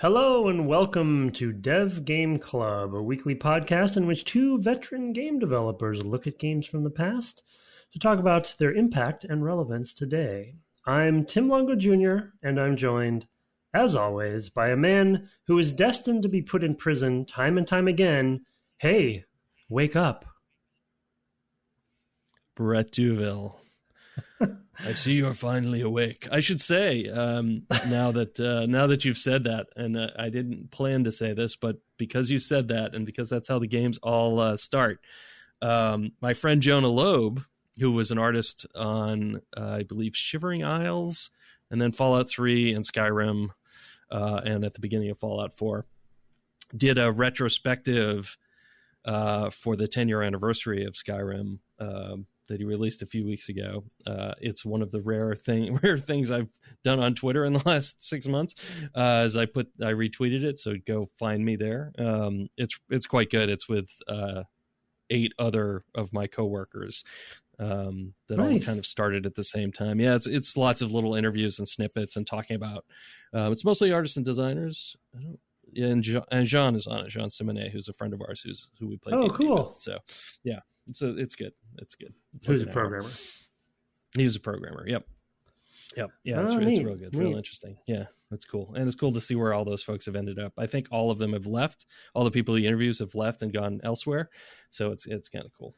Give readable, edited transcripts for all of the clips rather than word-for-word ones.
Hello and welcome to Dev Game Club, a weekly podcast in which two veteran game developers look at games from the past to talk about their impact and relevance today. I'm Tim Longo Jr., and I'm joined, as always, by a man who is destined to be put in prison time and time again. Hey, wake up. Brett Duville. I see you're finally awake. I should say, now that you've said that, and I didn't plan to say this, but because you said that, and because that's how the games all start, my friend Jonah Loeb, who was an artist on, I believe, Shivering Isles, and then Fallout 3 and Skyrim, and at the beginning of Fallout 4, did a retrospective for the 10-year anniversary of Skyrim that he released a few weeks ago. It's one of the rare things I've done on Twitter in the last 6 months. As I retweeted it, so go find me there. It's quite good. It's with 8 other of my coworkers that all kind of started at the same time. Yeah, it's lots of little interviews and snippets and talking about. It's mostly artists and designers. And Jean is on it. Jean Simonet, who's a friend of ours, who we played. Oh, cool. With. So yeah. So it's good. It's Who's a programmer? He was a programmer. Yep. Yeah, it's real good. Real interesting. Yeah, that's cool. And it's cool to see where all those folks have ended up. I think all of them have left. All the people he interviews have left and gone elsewhere. So it's kind of cool.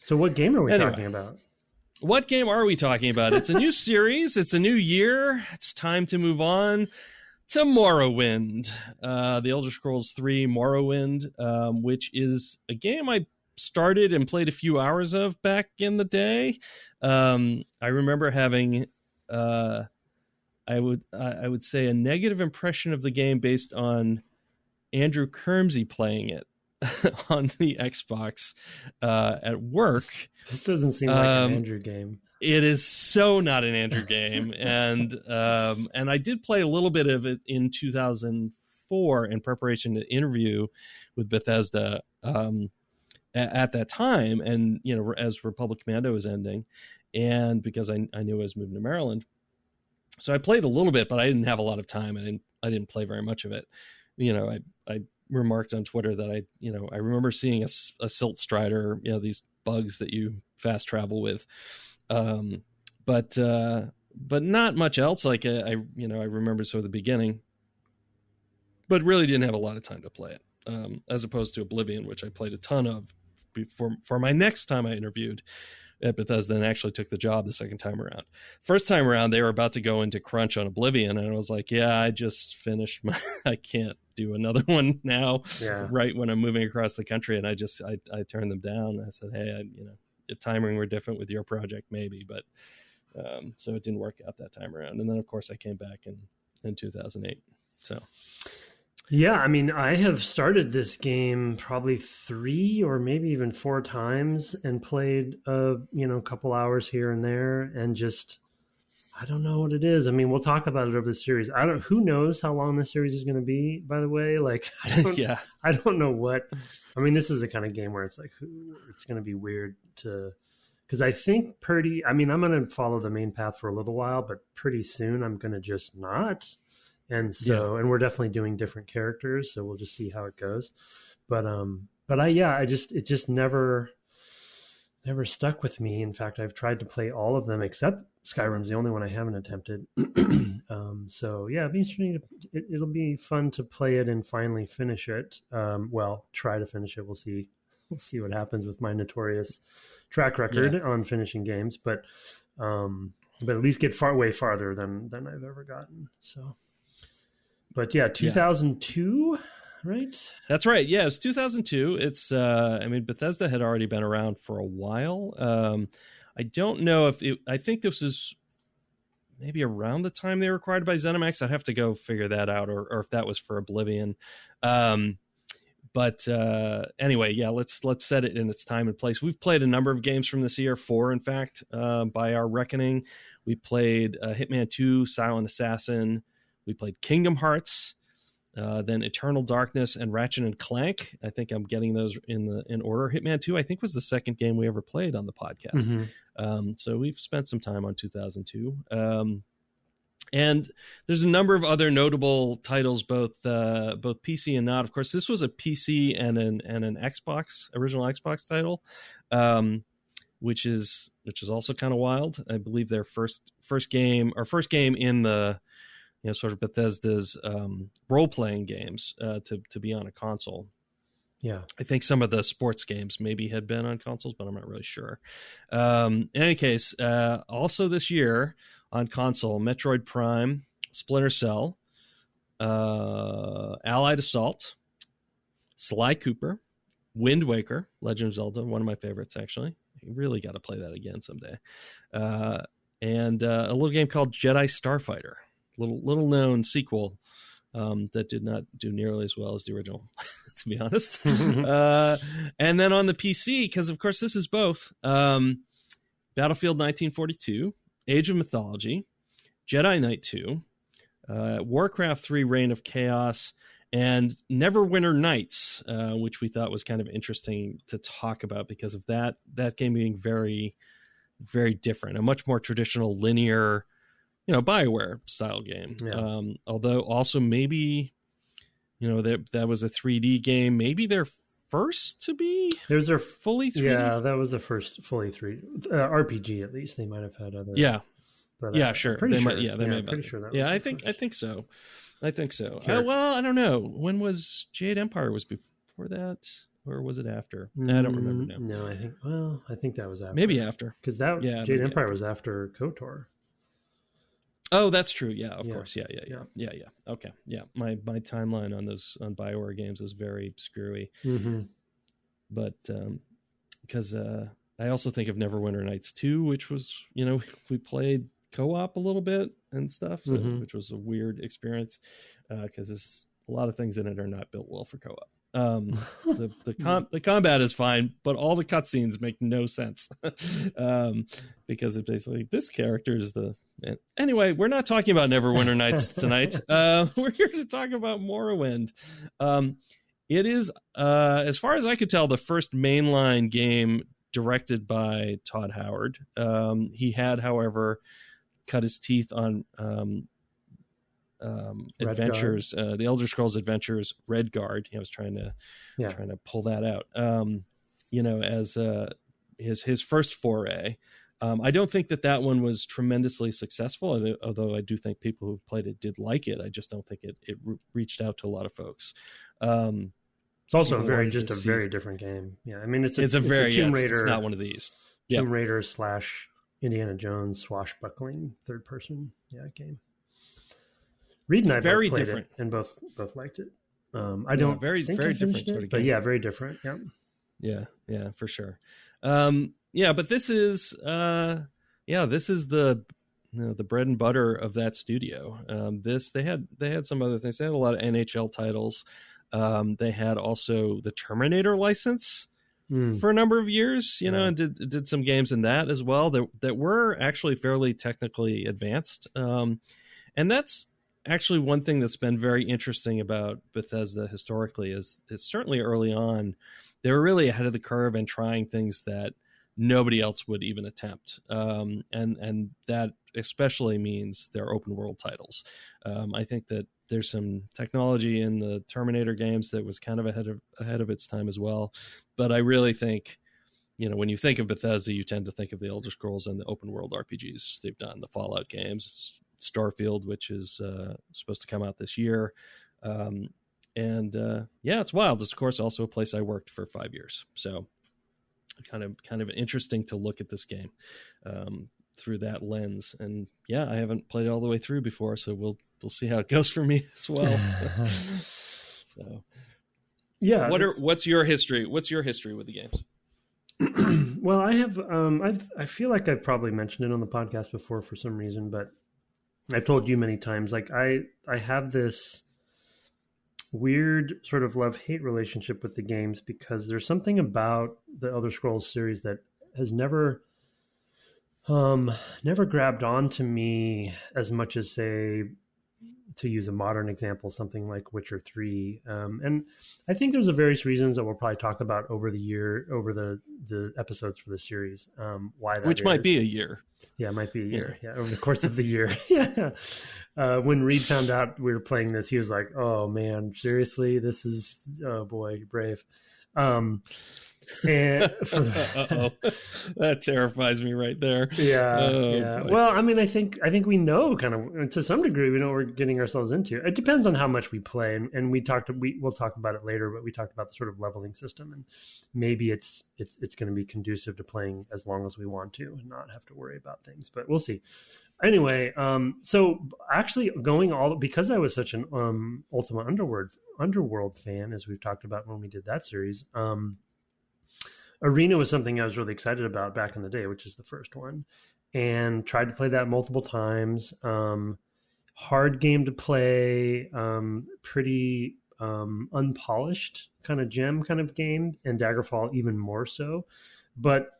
So what game are we talking about? What game are we talking about? It's a new series. It's a new year. It's time to move on to Morrowind. The Elder Scrolls 3 Morrowind, which is a game I started and played a few hours of back in the day. I remember having I would say a negative impression of the game based on Andrew Kermsey playing it on the Xbox at work. This doesn't seem like an Andrew game. It is so not an Andrew game. and I did play a little bit of it in 2004 in preparation to interview with Bethesda at that time, and as Republic Commando was ending, and because I knew I was moving to Maryland, so I played a little bit, but I didn't have a lot of time, and I didn't play very much of it. I remarked on Twitter that I remember seeing a silt strider, these bugs that you fast travel with, but not much else. Like I remember sort of the beginning, but really didn't have a lot of time to play it, as opposed to Oblivion, which I played a ton of for my next time I interviewed at Bethesda and actually took the job the second time around. First time around, they were about to go into crunch on Oblivion, and I was like, yeah, I just finished I can't do another one now, right when I'm moving across the country. And I turned them down. I said, hey, if timing were different with your project, maybe, but so it didn't work out that time around. And then, of course, I came back in 2008. So... Yeah, I mean, I have started this game probably 3 or maybe even 4 times and played a couple hours here and there, and just I don't know what it is. I mean, we'll talk about it over the series. Who knows how long this series is going to be, by the way. Like, I don't know what. I mean, this is the kind of game where it's like it's going to be weird because I think I'm going to follow the main path for a little while, but pretty soon I'm going to just not. And so, and we're definitely doing different characters, so we'll just see how it goes. But it just never stuck with me. In fact, I've tried to play all of them except Skyrim's the only one I haven't attempted. So yeah, it'll be interesting. It'll be fun to play it and finally finish it. Try to finish it. We'll see what happens with my notorious track record on finishing games, but at least get way farther than I've ever gotten. So. But yeah, 2002, right? That's right. Yeah, it was 2002. It's, Bethesda had already been around for a while. I don't know I think this is maybe around the time they were acquired by ZeniMax. I'd have to go figure that out, or if that was for Oblivion. But anyway, yeah, let's set it in its time and place. We've played a number of games from this year, 4, in fact, by our reckoning. We played Hitman 2, Silent Assassin. We played Kingdom Hearts, then Eternal Darkness and Ratchet and Clank. I think I'm getting those in order. Hitman 2, I think, was the second game we ever played on the podcast. Mm-hmm. So we've spent some time on 2002. And there's a number of other notable titles, both PC and not. Of course, this was a PC and an Xbox, original Xbox title, which is also kind of wild. I believe their first game in the sort of Bethesda's role playing games to be on a console. Yeah, I think some of the sports games maybe had been on consoles, but I'm not really sure. In any case, also this year on console, Metroid Prime, Splinter Cell, Allied Assault, Sly Cooper, Wind Waker, Legend of Zelda, one of my favorites, actually. You really got to play that again someday. And a little game called Jedi Starfighter, little known sequel that did not do nearly as well as the original, to be honest. And then on the PC, because of course this is both, Battlefield 1942, Age of Mythology, Jedi Knight 2, Warcraft 3 Reign of Chaos, and Neverwinter Nights, which we thought was kind of interesting to talk about because of that game being very, very different, a much more traditional linear, BioWare style game. Yeah. Although also maybe, that was a 3D game, maybe their first to be. There's their fully 3D. Yeah, that was the first fully 3D RPG. At least they might have had other. Yeah, but yeah, sure. Pretty they sure. Might. Yeah, they may have. Pretty sure that. Yeah, was I think so. I think so. Sure. Well, I don't know. When was Jade Empire? Was before that, or was it after? I don't remember now. No, I think that was after. Maybe after, because Jade Empire was after KOTOR. Oh, that's true. Yeah, of course. Yeah. Okay. Yeah, my timeline on BioWare games is very screwy. Mm-hmm. But because I also think of Neverwinter Nights 2, which was, we played co-op a little bit and stuff, so, which was a weird experience because a lot of things in it are not built well for co-op. The combat is fine, but all the cutscenes make no sense because it's basically this character is anyway. We're not talking about Neverwinter Nights tonight. We're here to talk about Morrowind. It is, as far as I could tell, the first mainline game directed by Todd Howard. He had, however, cut his teeth on Adventures, the Elder Scrolls Adventures Redguard. He was trying to pull that out, as his first foray. I don't think that one was tremendously successful, although I do think people who've played it did like it. I just don't think it reached out to a lot of folks. It's also a very different game. Yeah, I mean it's a Tomb Raider. It's not one of these. Tomb Raider / Indiana Jones swashbuckling third person game. Reed and I very both played different, it and both liked it. I don't very think very I different it, sort of but game. Yeah, very different. Yeah, for sure. But this is this is the bread and butter of that studio. They had some other things. They had a lot of NHL titles. They had also the Terminator license for a number of years, and did some games in that as well that were actually fairly technically advanced. And that's actually one thing that's been very interesting about Bethesda historically is certainly early on, they were really ahead of the curve and trying things that nobody else would even attempt. And that especially means their open world titles. I think that there's some technology in the Terminator games that was kind of ahead of its time as well. But I really think, when you think of Bethesda, you tend to think of the Elder Scrolls and the open world RPGs they've done, the Fallout games, Starfield, which is supposed to come out this year. It's wild. It's, of course, also a place I worked for 5 years. So kind of interesting to look at this game through that lens. And I haven't played it all the way through before, so we'll see how it goes for me as well. So what's your history? What's your history with the games? Well, I have I feel like I've probably mentioned it on the podcast before for some reason, but I've told you many times, like I have this weird sort of love-hate relationship with the games because there's something about the Elder Scrolls series that has never grabbed on to me as much as, say, to use a modern example, something like Witcher 3. And I think there's a various reasons that we'll probably talk about over the episodes for the series, why that Which is. might be a year. Yeah, it might be a year. Yeah, over the course of the year. Yeah. When Reed found out we were playing this, he was like, "Oh man, seriously? This is oh boy, brave." And that terrifies me right there. Yeah, oh, yeah. boy. Well, I mean, I think we know kind of to some degree we know what we're getting ourselves into. It depends on how much we play, and we'll talk about it later. But we talked about the sort of leveling system, and maybe it's going to be conducive to playing as long as we want to and not have to worry about things. But we'll see. Anyway, so actually because I was such an Ultima Underworld fan, as we've talked about when we did that series. Arena was something I was really excited about back in the day, which is the first one, and tried to play that multiple times. Hard game to play, pretty unpolished kind of gem kind of game, and Daggerfall even more so. But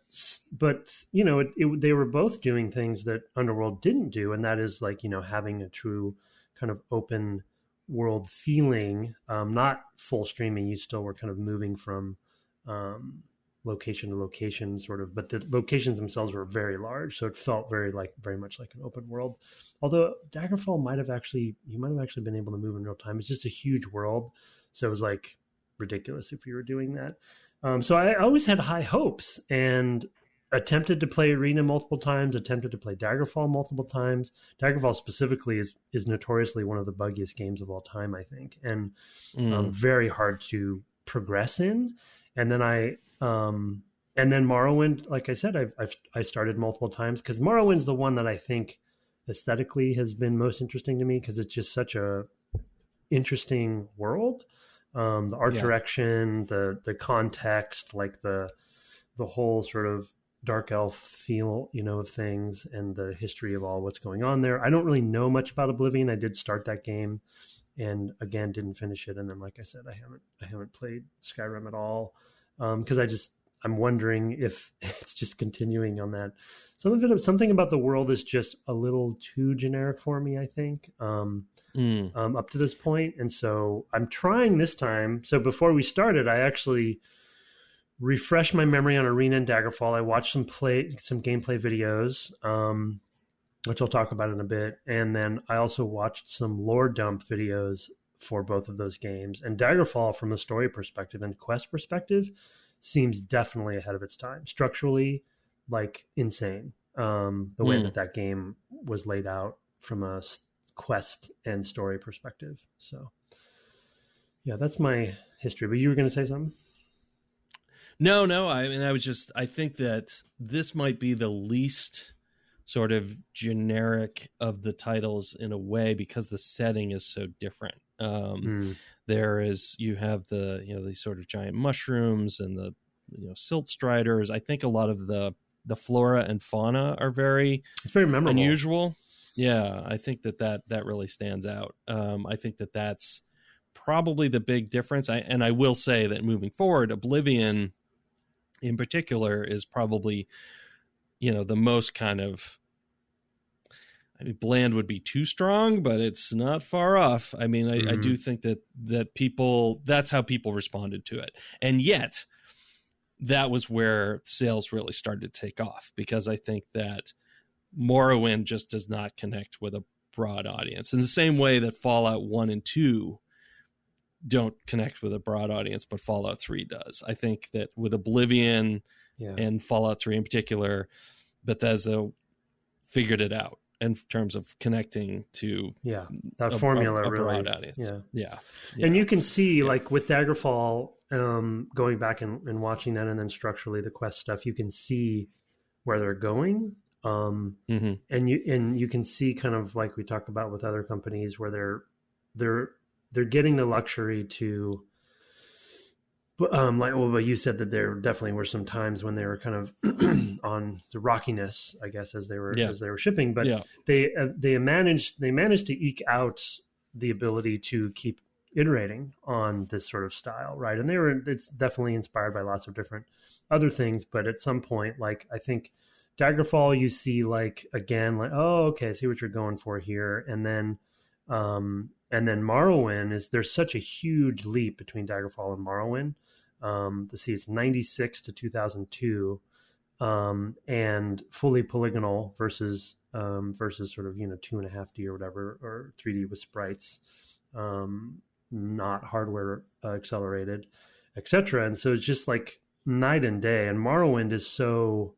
you know, they were both doing things that Underworld didn't do, and that is like, you know, having a true kind of open world feeling, not full streaming. You still were kind of moving from location to location sort of, but the locations themselves were very large, so it felt very much like an open world. Although Daggerfall you might have actually been able to move in real time. It's just a huge world, so it was like ridiculous if you were doing that. So I always had high hopes and attempted to play Arena multiple times, attempted to play Daggerfall multiple times. Daggerfall specifically is notoriously one of the buggiest games of all time, I think, and very hard to progress in. And then and then Morrowind, like I said, I started multiple times because Morrowind's the one that I think aesthetically has been most interesting to me because it's just such a interesting world. The art direction, the context, like the whole sort of dark elf feel, you know, of things, and the history of all what's going on there. I don't really know much about Oblivion. I did start that game, and again didn't finish it. And then, like I said, I haven't played Skyrim at all because I'm wondering if it's just continuing on that. Something about the world is just a little too generic for me, I think, up to this point. And so I'm trying this time. So before we started, I actually refreshed my memory on Arena and Daggerfall. I watched some gameplay videos, which I'll talk about in a bit. And then I also watched some lore dump videos for both of those games. And Daggerfall, from a story perspective and quest perspective, seems definitely ahead of its time. Structurally, like insane. The way that game was laid out from a quest and story perspective. So yeah, that's my history. But you were going to say something? No. I mean, I think that this might be the least sort of generic of the titles in a way because the setting is so different. You have these sort of giant mushrooms and the silt striders. I think a lot of the flora and fauna are very memorable, unusual. Yeah, I think that really stands out. I think that's probably the big difference. I will say that moving forward, Oblivion in particular is probably the most kind of, I mean, bland would be too strong, but it's not far off. I mean, I do think that people, that's how people responded to it. And yet that was where sales really started to take off, because I think that Morrowind just does not connect with a broad audience in the same way that Fallout 1 and 2 don't connect with a broad audience, but Fallout 3 does. I think that with Oblivion and Fallout 3 in particular, Bethesda figured it out in terms of connecting to that formula a really broad audience. Yeah. And you can see like with Daggerfall, going back and watching that, and then structurally the quest stuff, you can see where they're going. And you can see kind of like we talk about with other companies where they're getting the luxury to, but you said that there definitely were some times when they were kind of on the rockiness, I guess, as they were shipping, but they managed to eke out the ability to keep iterating on this sort of style, right? And it's definitely inspired by lots of different other things, but at some point, like I think Daggerfall, you see like again, like, oh, okay, I see what you're going for here, and then And then Morrowind there's such a huge leap between Daggerfall and Morrowind. Let's see, it's 96 to 2002, and fully polygonal versus sort of 2.5D or whatever, or 3D with sprites, not hardware accelerated, etc. And so it's just like night and day. And Morrowind is so,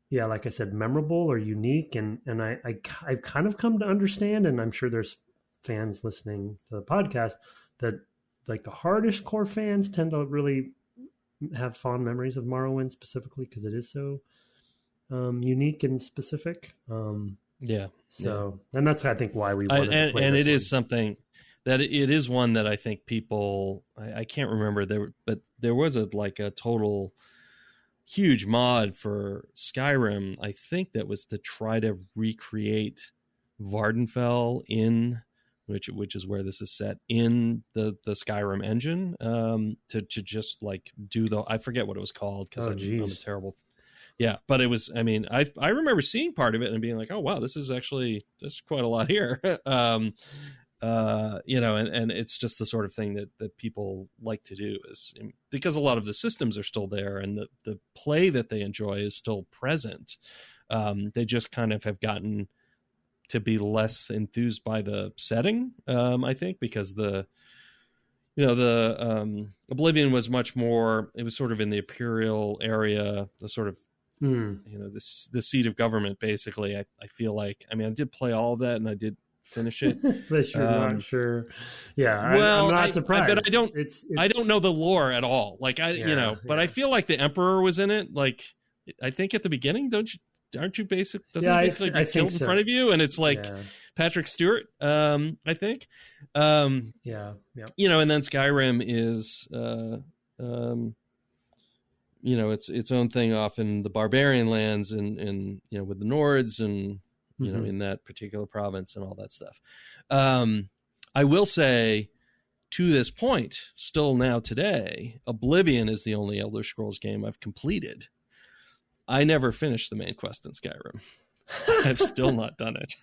yeah, like I said, memorable or unique, and I've kind of come to understand, and I'm sure there's fans listening to the podcast, that like the hardest core fans tend to really have fond memories of Morrowind specifically because it is so unique and specific. So, and that's, I think, why we wanted to play and this it one. is something that it is one that I think people, I can't remember but there was a total huge mod for Skyrim, I think, that was to try to recreate Vvardenfell in which is where this is set, in the Skyrim engine, to just like do I forget what it was called because I'm a terrible. Yeah, but it was, I mean, I remember seeing part of it and being like, oh wow, there's quite a lot here. And it's just the sort of thing that people like to do, is because a lot of the systems are still there and the play that they enjoy is still present. They just kind of have gotten to be less enthused by the setting, I think, because the Oblivion was much more, it was sort of in the Imperial area, the sort of, the seat of government, basically. I feel like, I mean, I did play all of that and I did finish it. But you're not sure. Yeah. Well, I'm not surprised. But I don't know the lore at all. Like but I feel like the Emperor was in it. Like, I think at the beginning, aren't you basically get killed in front of you? And it's like Patrick Stewart, I think. And then Skyrim is, its own thing off in the barbarian lands and with the Nords and, in that particular province and all that stuff. I will say, to this point, still now today, Oblivion is the only Elder Scrolls game I've completed. I never finished the main quest in Skyrim. I've still not done it.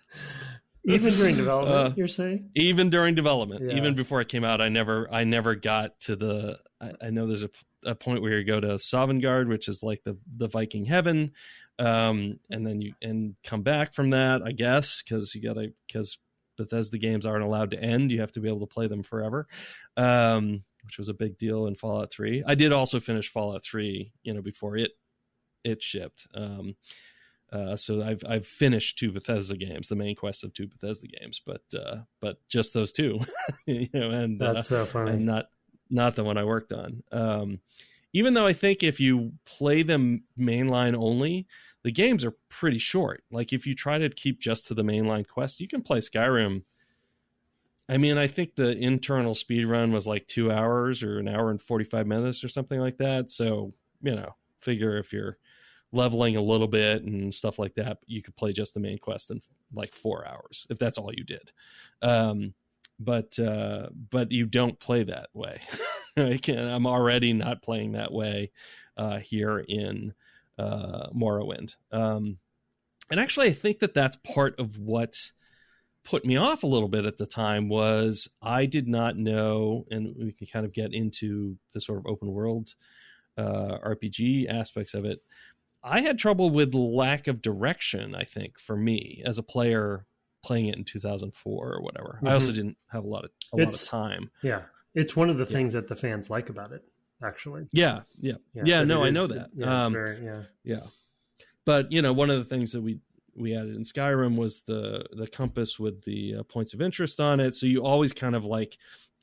Even during development, you're saying? Even during development, even before it came out, I never got to the. I know there's a point where you go to Sovngarde, which is like the Viking heaven, and then you come back from that, I guess, because Bethesda games aren't allowed to end. You have to be able to play them forever, which was a big deal in Fallout 3. I did also finish Fallout 3, before it shipped. So I've finished 2 Bethesda games, the main quest of 2 Bethesda games, but just those 2, and that's so funny. And not the one I worked on. Even though I think if you play them mainline only, the games are pretty short. Like if you try to keep just to the mainline quest, you can play Skyrim. I mean, I think the internal speed run was like 2 hours or an hour and 45 minutes or something like that. So, figure if you're leveling a little bit and stuff like that, you could play just the main quest in like 4 hours if that's all you did. But you don't play that way. I'm already not playing that way here in Morrowind. And actually, I think that's part of what put me off a little bit at the time was I did not know, and we can kind of get into the sort of open world RPG aspects of it. I had trouble with lack of direction, I think, for me as a player playing it in 2004 or whatever. I also didn't have a lot of time. Yeah. It's one of the things that the fans like about it, actually. Yeah. No, I know that. Yeah. But, one of the things that we added in Skyrim was the compass with the points of interest on it. So you always kind of like,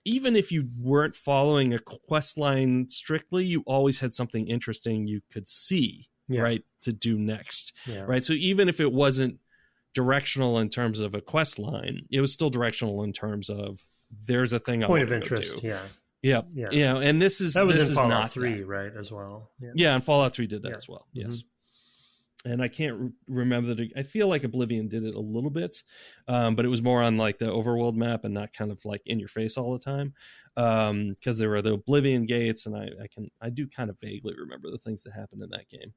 even if you weren't following a quest line strictly, you always had something interesting you could see, right, to do next. Yeah. Right. So even if it wasn't directional in terms of a quest line, it was still directional in terms of there's a thing point of interest. Yeah. And this is in Fallout not 3, that. right, as well. Yeah, and Fallout 3 did that as well. Yes. And I can't remember I feel like Oblivion did it a little bit, but it was more on like the overworld map and not kind of like in your face all the time, because there were the Oblivion gates, and I do kind of vaguely remember the things that happened in that game.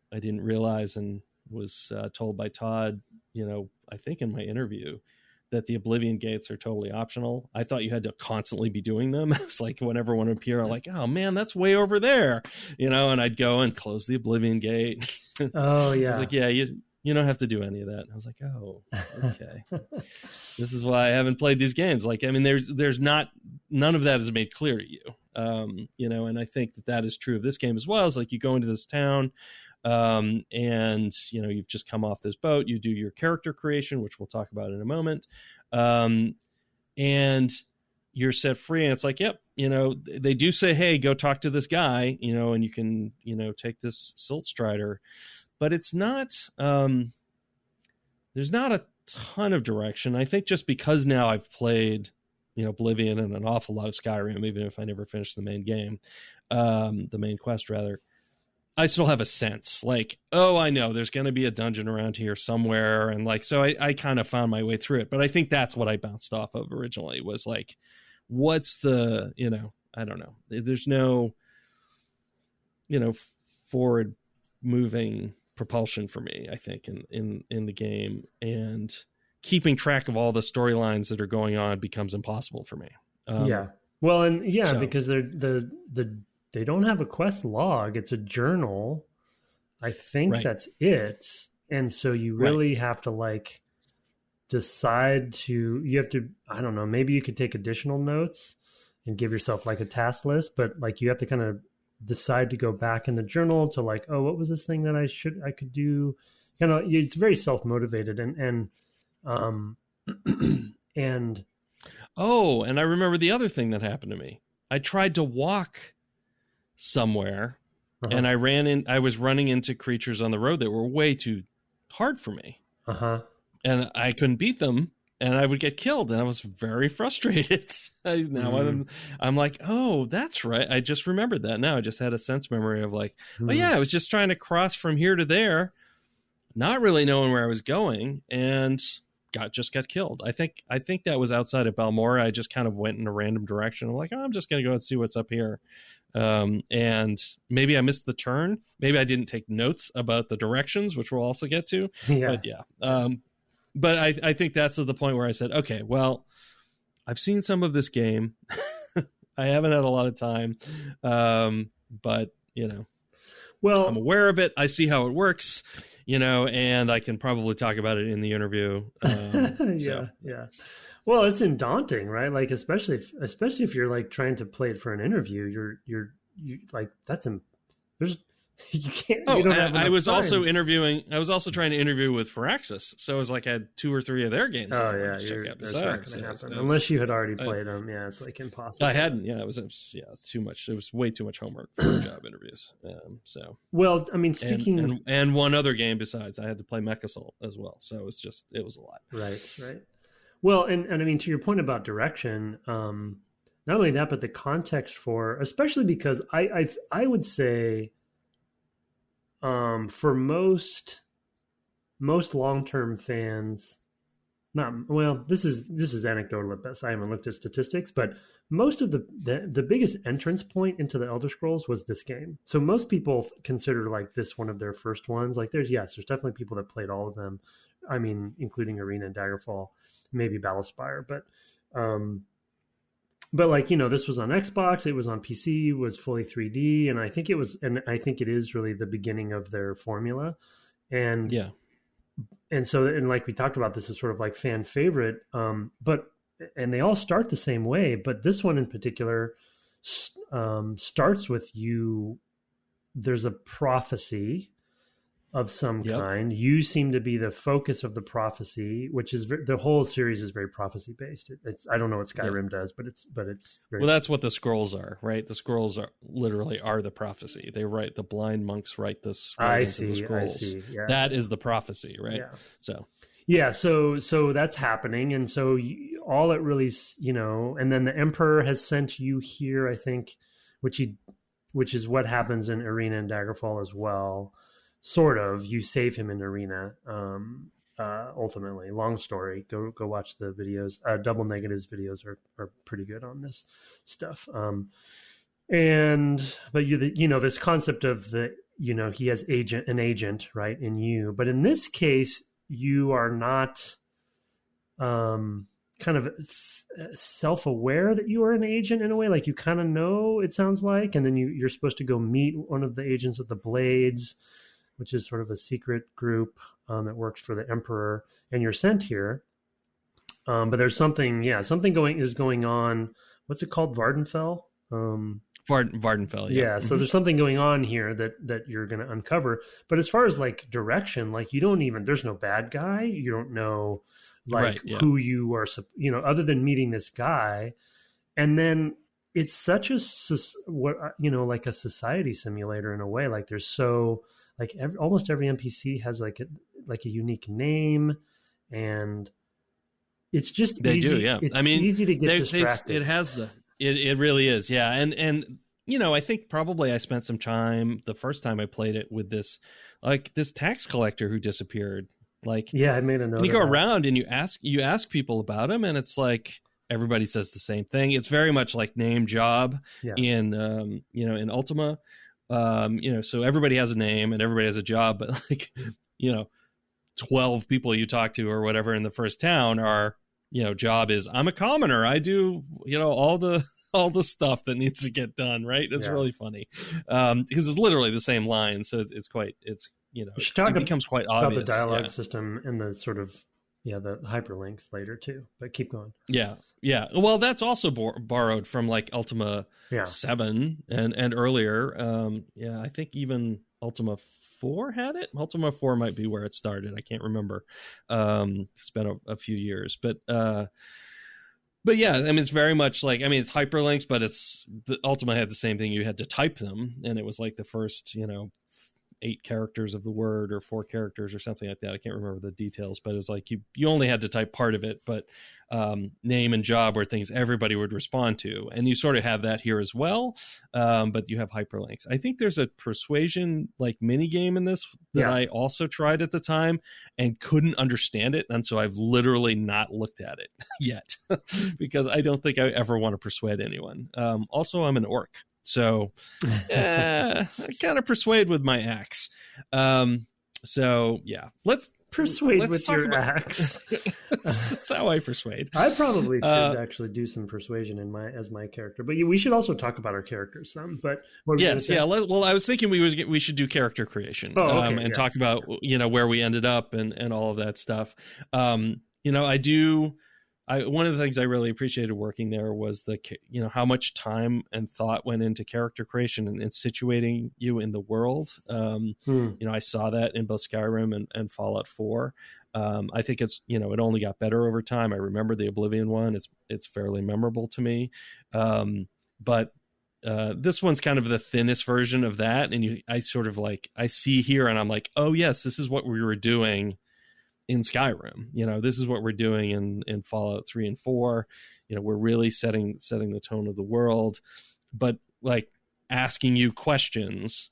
I didn't realize and was told by Todd, I think in my interview, that the Oblivion gates are totally optional. I thought you had to constantly be doing them. It's like whenever one would appear, I'm like, oh man, that's way over there, and I'd go and close the Oblivion gate. Oh yeah. I was like, yeah, you don't have to do any of that. And I was like, oh, okay. This is why I haven't played these games. Like, I mean, there's not, none of that is made clear to you. And I think that is true of this game as well. It's like you go into this town, and you've just come off this boat, you do your character creation, which we'll talk about in a moment, and you're set free, and it's like, yep, they do say, hey, go talk to this guy, and you can take this silt strider, but it's not there's not a ton of direction. I think just because now I've played Oblivion and an awful lot of Skyrim, even if I never finished the main game, the main quest rather, I still have a sense like, oh, I know there's going to be a dungeon around here somewhere. And like, so I kind of found my way through it. But I think that's what I bounced off of originally was like, what's the, I don't know. There's no, forward moving propulsion for me, I think, in the game. And keeping track of all the storylines that are going on becomes impossible for me. Yeah. Well, and because they don't have a quest log. It's a journal. I think that's it. And so you really have to like decide you have to, I don't know, maybe you could take additional notes and give yourself like a task list, but like you have to kind of decide to go back in the journal to like, oh, what was this thing that I could do? It's very self-motivated and and I remember the other thing that happened to me. I tried to walk somewhere, and I was running into creatures on the road that were way too hard for me. And I couldn't beat them, and I would get killed, and I was very frustrated. I'm like, oh, that's right. I just remembered that now. I just had a sense memory of like, oh yeah, I was just trying to cross from here to there, not really knowing where I was going, and just got killed. I think that was outside of Balmora. I just kind of went in a random direction. I'm like, oh, I'm just going to go and see what's up here. And maybe I missed the turn. Maybe I didn't take notes about the directions, which we'll also get to. But yeah. But I think that's the point where I said, okay, well, I've seen some of this game. I haven't had a lot of time. But, well, I'm aware of it. I see how it works, and I can probably talk about it in the interview. Yeah. Well, it's daunting, right? Like, especially if you're like trying to play it for an interview, you're like, there's, you can't. Oh, you don't have I was time. Also interviewing. I was also trying to interview with Firaxis, so it was like I had 2 or 3 of their games. Oh yeah, that's not going to happen unless you had already played them. Yeah, it's like impossible. I hadn't. Yeah, it's too much. It was way too much homework for job interviews. Well, I mean, speaking and one other game besides, I had to play Mech Assault as well. So it was a lot. Right. Well, and I mean, to your point about direction, not only that, but the context for, especially because I would say. For most long-term fans, this is anecdotal at best. I haven't looked at statistics, but most of the biggest entrance point into the Elder Scrolls was this game. So most people consider like this one of their first ones. Like there's definitely people that played all of them. I mean, including Arena and Daggerfall, maybe Battlespire, but like, this was on Xbox, it was on PC, it was fully 3D, and I think it is really the beginning of their formula. And yeah. And so, and like we talked about, this is sort of like fan favorite, and they all start the same way, but this one in particular starts with there's a prophecy of some kind. You seem to be the focus of the prophecy, which is the whole series is very prophecy based. I don't know what Skyrim does, but it's very, well, that's what the scrolls are, right? The scrolls are literally the prophecy. They write, the blind monks write this. I see. Yeah. That is the prophecy, right? Yeah. So that's happening, and so all it really, and then the Emperor has sent you here, I think, which is what happens in Arena and Daggerfall as well. Sort of, you save him in Arena. Ultimately, long story. Go watch the videos. Double Negative's videos are pretty good on this stuff. But this concept of he has an agent, right, in you. But in this case, you are not kind of self-aware that you are an agent in a way. Like you kind of know, it sounds like, and then you're supposed to go meet one of the agents of the Blades, which is sort of a secret group that works for the Emperor, and you're sent here. But there's something going on. What's it called? Vvardenfell? Vvardenfell, yeah. Yeah, so there's something going on here that you're going to uncover. But as far as like direction, like you don't even, there's no bad guy. You don't know like who you are, other than meeting this guy. And then it's such a, like a society simulator in a way. Like there's almost every NPC has like a unique name, and it's just easy. They do, yeah. It's easy to get distracted. It really is, yeah. And I think probably I spent some time the first time I played it with this tax collector who disappeared. Like, yeah, I made a note. And you go around and you ask people about him, and it's like everybody says the same thing. It's very much like name job in in Ultima. So everybody has a name and everybody has a job, but 12 people you talk to or whatever in the first town are, job is I'm a commoner. I do, all the stuff that needs to get done. Right. It's really funny. Because it's literally the same line. So it becomes quite obvious. About the dialogue system and the sort of, the hyperlinks later too, but keep going. Yeah. Yeah. Well, that's also borrowed from like Ultima 7 and earlier. I think even Ultima 4 had it. Ultima 4 might be where it started. I can't remember. It's been a few years, but yeah, I mean, it's very much like, I mean, it's hyperlinks, but the Ultima had the same thing. You had to type them, and it was like the first, 8 characters of the word or 4 characters or something like that. I can't remember the details, but it was like you only had to type part of it, but name and job were things everybody would respond to. And you sort of have that here as well, but you have hyperlinks. I think there's a persuasion like mini game in this that I also tried at the time and couldn't understand it. And so I've literally not looked at it yet because I don't think I ever want to persuade anyone. Also, I'm an orc. So I kind of persuade with my axe. So yeah, let's persuade with your axe. That's how I persuade. I probably should actually do some persuasion as my character, but we should also talk about our characters some. But yes, yeah. Well, I was thinking we should do character creation and talk about where we ended up and all of that stuff. One of the things I really appreciated working there was how much time and thought went into character creation and situating you in the world. I saw that in both Skyrim and Fallout 4. I think it's, it only got better over time. I remember the Oblivion one. It's fairly memorable to me. But this one's kind of the thinnest version of that. And I sort of I see here and I'm like, oh yes, this is what we were doing in Skyrim. This is what we're doing in Fallout 3 and 4. We're really setting the tone of the world, but like asking you questions,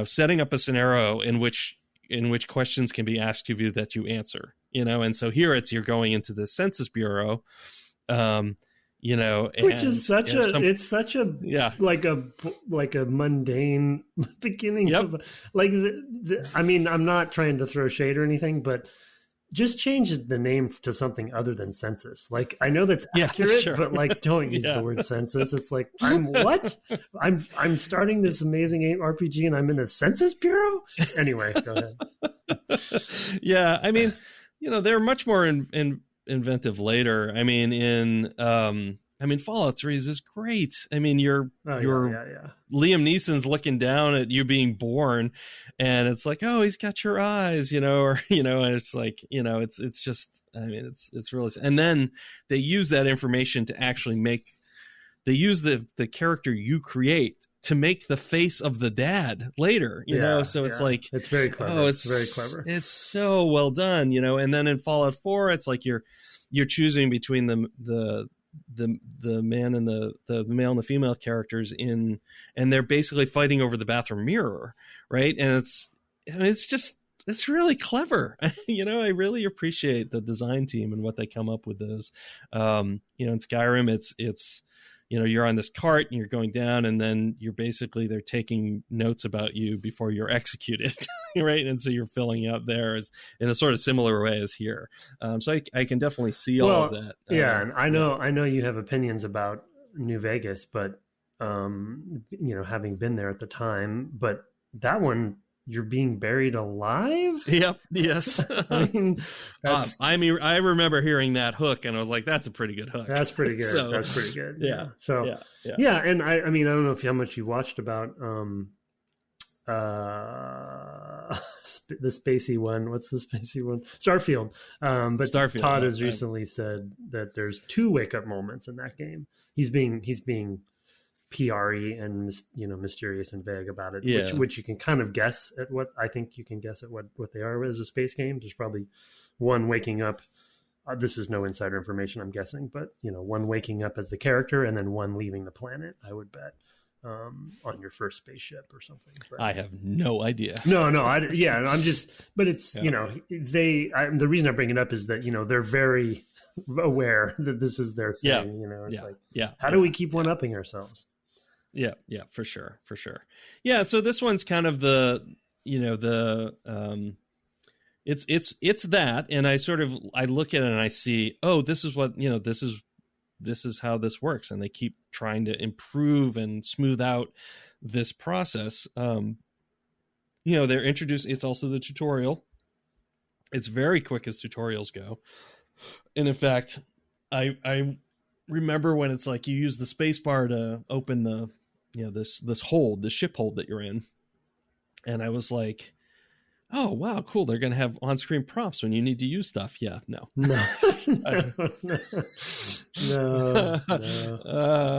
setting up a scenario in which questions can be asked of you that you answer, and so here you're going into the Census Bureau, which is such like a mundane beginning of I mean, I'm not trying to throw shade or anything, but just change the name to something other than census. Like, I know that's accurate, sure. But like, don't use the word census. It's like, I'm starting this amazing RPG and I'm in a Census Bureau. Anyway, go ahead. Yeah. I mean, they're much more inventive later. I mean, Fallout 3 is great. I mean, you're Liam Neeson's looking down at you being born, and it's like, oh, he's got your eyes, and it's like, it's just, I mean, it's really, and then they use that information to actually they use the character you create to make the face of the dad later, so it's like, it's very clever. Oh, it's very clever. It's so well done, and then in Fallout 4, it's like you're choosing between the man and the male and the female characters and they're basically fighting over the bathroom mirror, right? And it's really clever. I really appreciate the design team and what they come up with those. In Skyrim, it's you're on this cart and you're going down, and then they're taking notes about you before you're executed, right? And so you're filling out there in a sort of similar way as here. So I can definitely see all of that. And I know you have opinions about New Vegas, but having been there at the time, but that one, you're being buried alive. Yep. Yes. I remember hearing that hook, and I was like, "That's a pretty good hook." That's pretty good. So, that's pretty good. Yeah. So yeah. And I don't know how much you watched about the spacey one. What's the spacey one? Starfield. But Starfield, Todd has recently said that there's 2 wake up moments in that game. He's being PRE and mysterious and vague about it, which you can kind of guess at what they are as a space game. There's probably one waking up. This is no insider information, I'm guessing, but one waking up as the character and then one leaving the planet, I would bet, on your first spaceship or something. But I have no idea. I'm just, but it's the reason I bring it up is that they're very aware that this is their thing. How do we keep one upping ourselves? Yeah, for sure. Yeah, so this one's kind of the it's that, and I look at it and I see, oh, this is what this is how this works, and they keep trying to improve and smooth out this process. They're introduced. It's also the tutorial. It's very quick as tutorials go, and in fact, I remember when it's like you use the space bar to open the this hold, the ship hold that you're in, and I was like, oh wow, cool, they're gonna have on-screen prompts when you need to use stuff. No.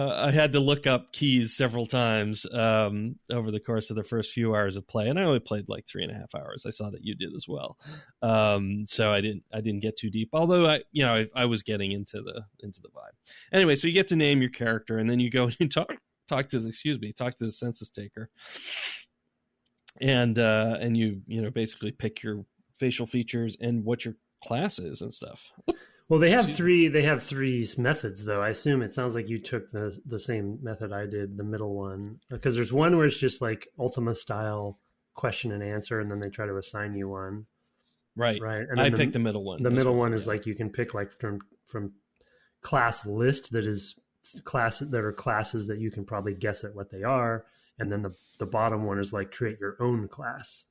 I had to look up keys several times over the course of the first few hours of play, and I only played like 3.5 hours. I saw that you did as well, so I didn't get too deep, although I was getting into the vibe. Anyway, so you get to name your character, and then you go and talk to the census taker, and you basically pick your facial features and what your class is and stuff. Well, they have three methods, though. I assume it sounds like you took the same method I did, the middle one, because there's one where it's just like Ultima style question and answer, and then they try to assign you one. Right. And I picked the middle one. The middle one is like you can pick like from class list that are classes that you can probably guess at what they are, and then the bottom one is like create your own class,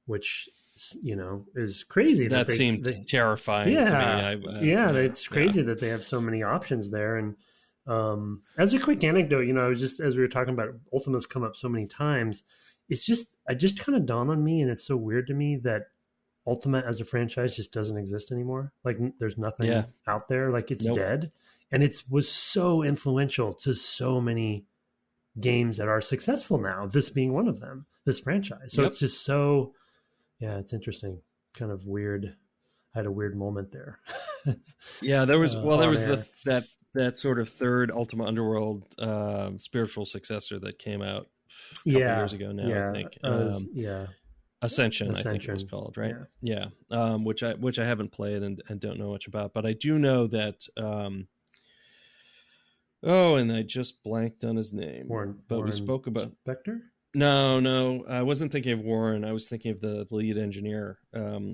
which is crazy. That seemed terrifying to me. It's crazy that they have so many options there. And as a quick anecdote, I was just, as we were talking about, Ultima's come up so many times. It just kind of dawned on me, and it's so weird to me that Ultima as a franchise just doesn't exist anymore. Like there's nothing out there. Like it's dead. And it was so influential to so many games that are successful now, this being one of them, this franchise. So it's just so, it's interesting, kind of weird. I had a weird moment there. There was that sort of third Ultima Underworld spiritual successor that came out a couple years ago now, I think. Ascension, I think it was called, right? Which I haven't played and don't know much about, but I do know that and I just blanked on his name. Warren we spoke about Spectre? No, I wasn't thinking of Warren. I was thinking of the lead engineer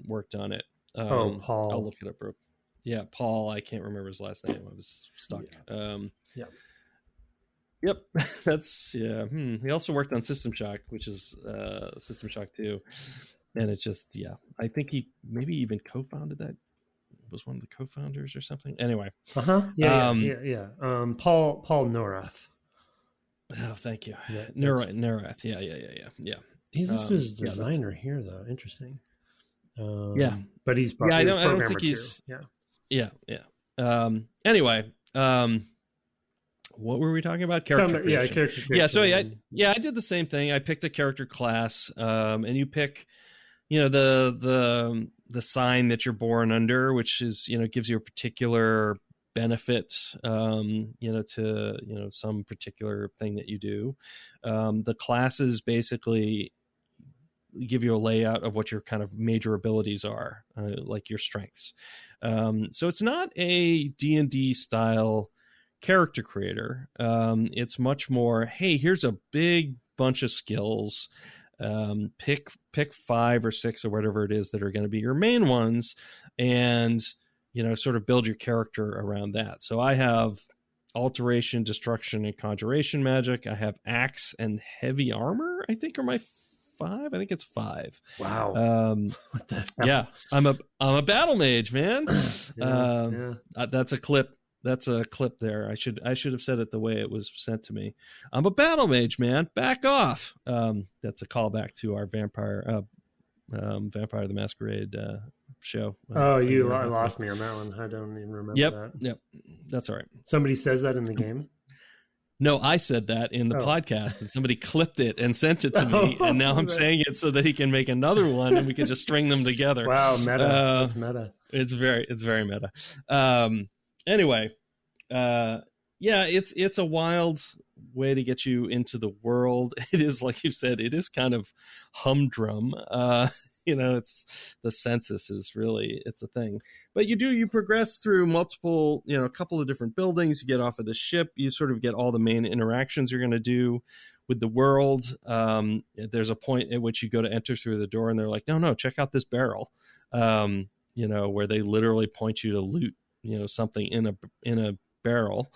worked on it. Paul. I'll look it up. Yeah, Paul. I can't remember his last name. I was stuck. Yep. That's He also worked on System Shock, which is System Shock 2. And it's just, I think he maybe even co-founded that. Was one of the co-founders or something. Anyway. Paul Norath. Oh, thank you. Norath. Yeah. He's his designer here, though. Interesting. But he's probably I don't think he's too. Anyway, what were we talking about? Character creation. Character creation. So I did the same thing. I picked a character class, and you pick, the sign that you're born under, which is, gives you a particular benefit, to, some particular thing that you do. The classes basically give you a layout of what your kind of major abilities are, like your strengths. So it's not a D&D style character creator. It's much more, hey, here's a big bunch of skills. Pick 5 or 6 or whatever it is that are going to be your main ones, and sort of build your character around that. So I have alteration, destruction, and conjuration magic. I have axe and heavy armor, I think, are my 5. I think it's 5. Wow. What the hell? Yeah, I'm a battle mage, man. That's a clip. That's a clip there. I should have said it the way it was sent to me. I'm a battle mage, man. Back off. That's a callback to our Vampire the Masquerade show. You lost me on that one. I don't even remember that. Yep. That's all right. Somebody says that in the game? No, I said that in the podcast, and somebody clipped it and sent it to me, and now I'm saying it so that he can make another one, and we can just string them together. Wow, meta. That's meta. It's very meta. Anyway, it's a wild way to get you into the world. It is, like you said, it is kind of humdrum. It's the census is really, it's a thing. But you progress through multiple, a couple of different buildings. You get off of the ship. You sort of get all the main interactions you're going to do with the world. There's a point at which you go to enter through the door, and they're like, no, check out this barrel. Where they literally point you to loot, something in a barrel.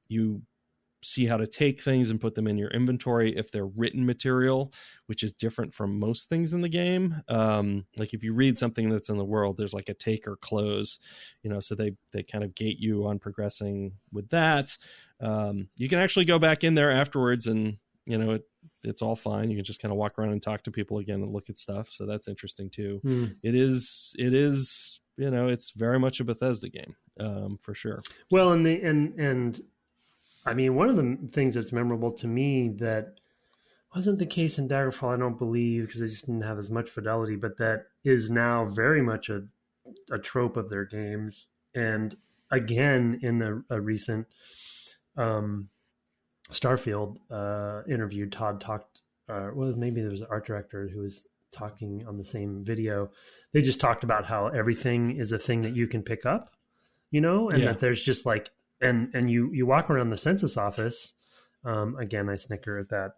You see how to take things and put them in your inventory if they're written material, which is different from most things in the game. Like if you read something that's in the world, there's like a take or close, so they kind of gate you on progressing with that. You can actually go back in there afterwards, and it's all fine. You can just kind of walk around and talk to people again and look at stuff. So that's interesting too. It is it's very much a Bethesda game, for sure. Well, and I mean, one of the things that's memorable to me that wasn't the case in Daggerfall, I don't believe, because they just didn't have as much fidelity, but that is now very much a trope of their games. And again, in a recent Starfield interview, Todd talked, maybe there was an art director who was talking on the same video. They just talked about how everything is a thing that you can pick up, that there's just like, and you walk around the census office. Again, I snicker at that.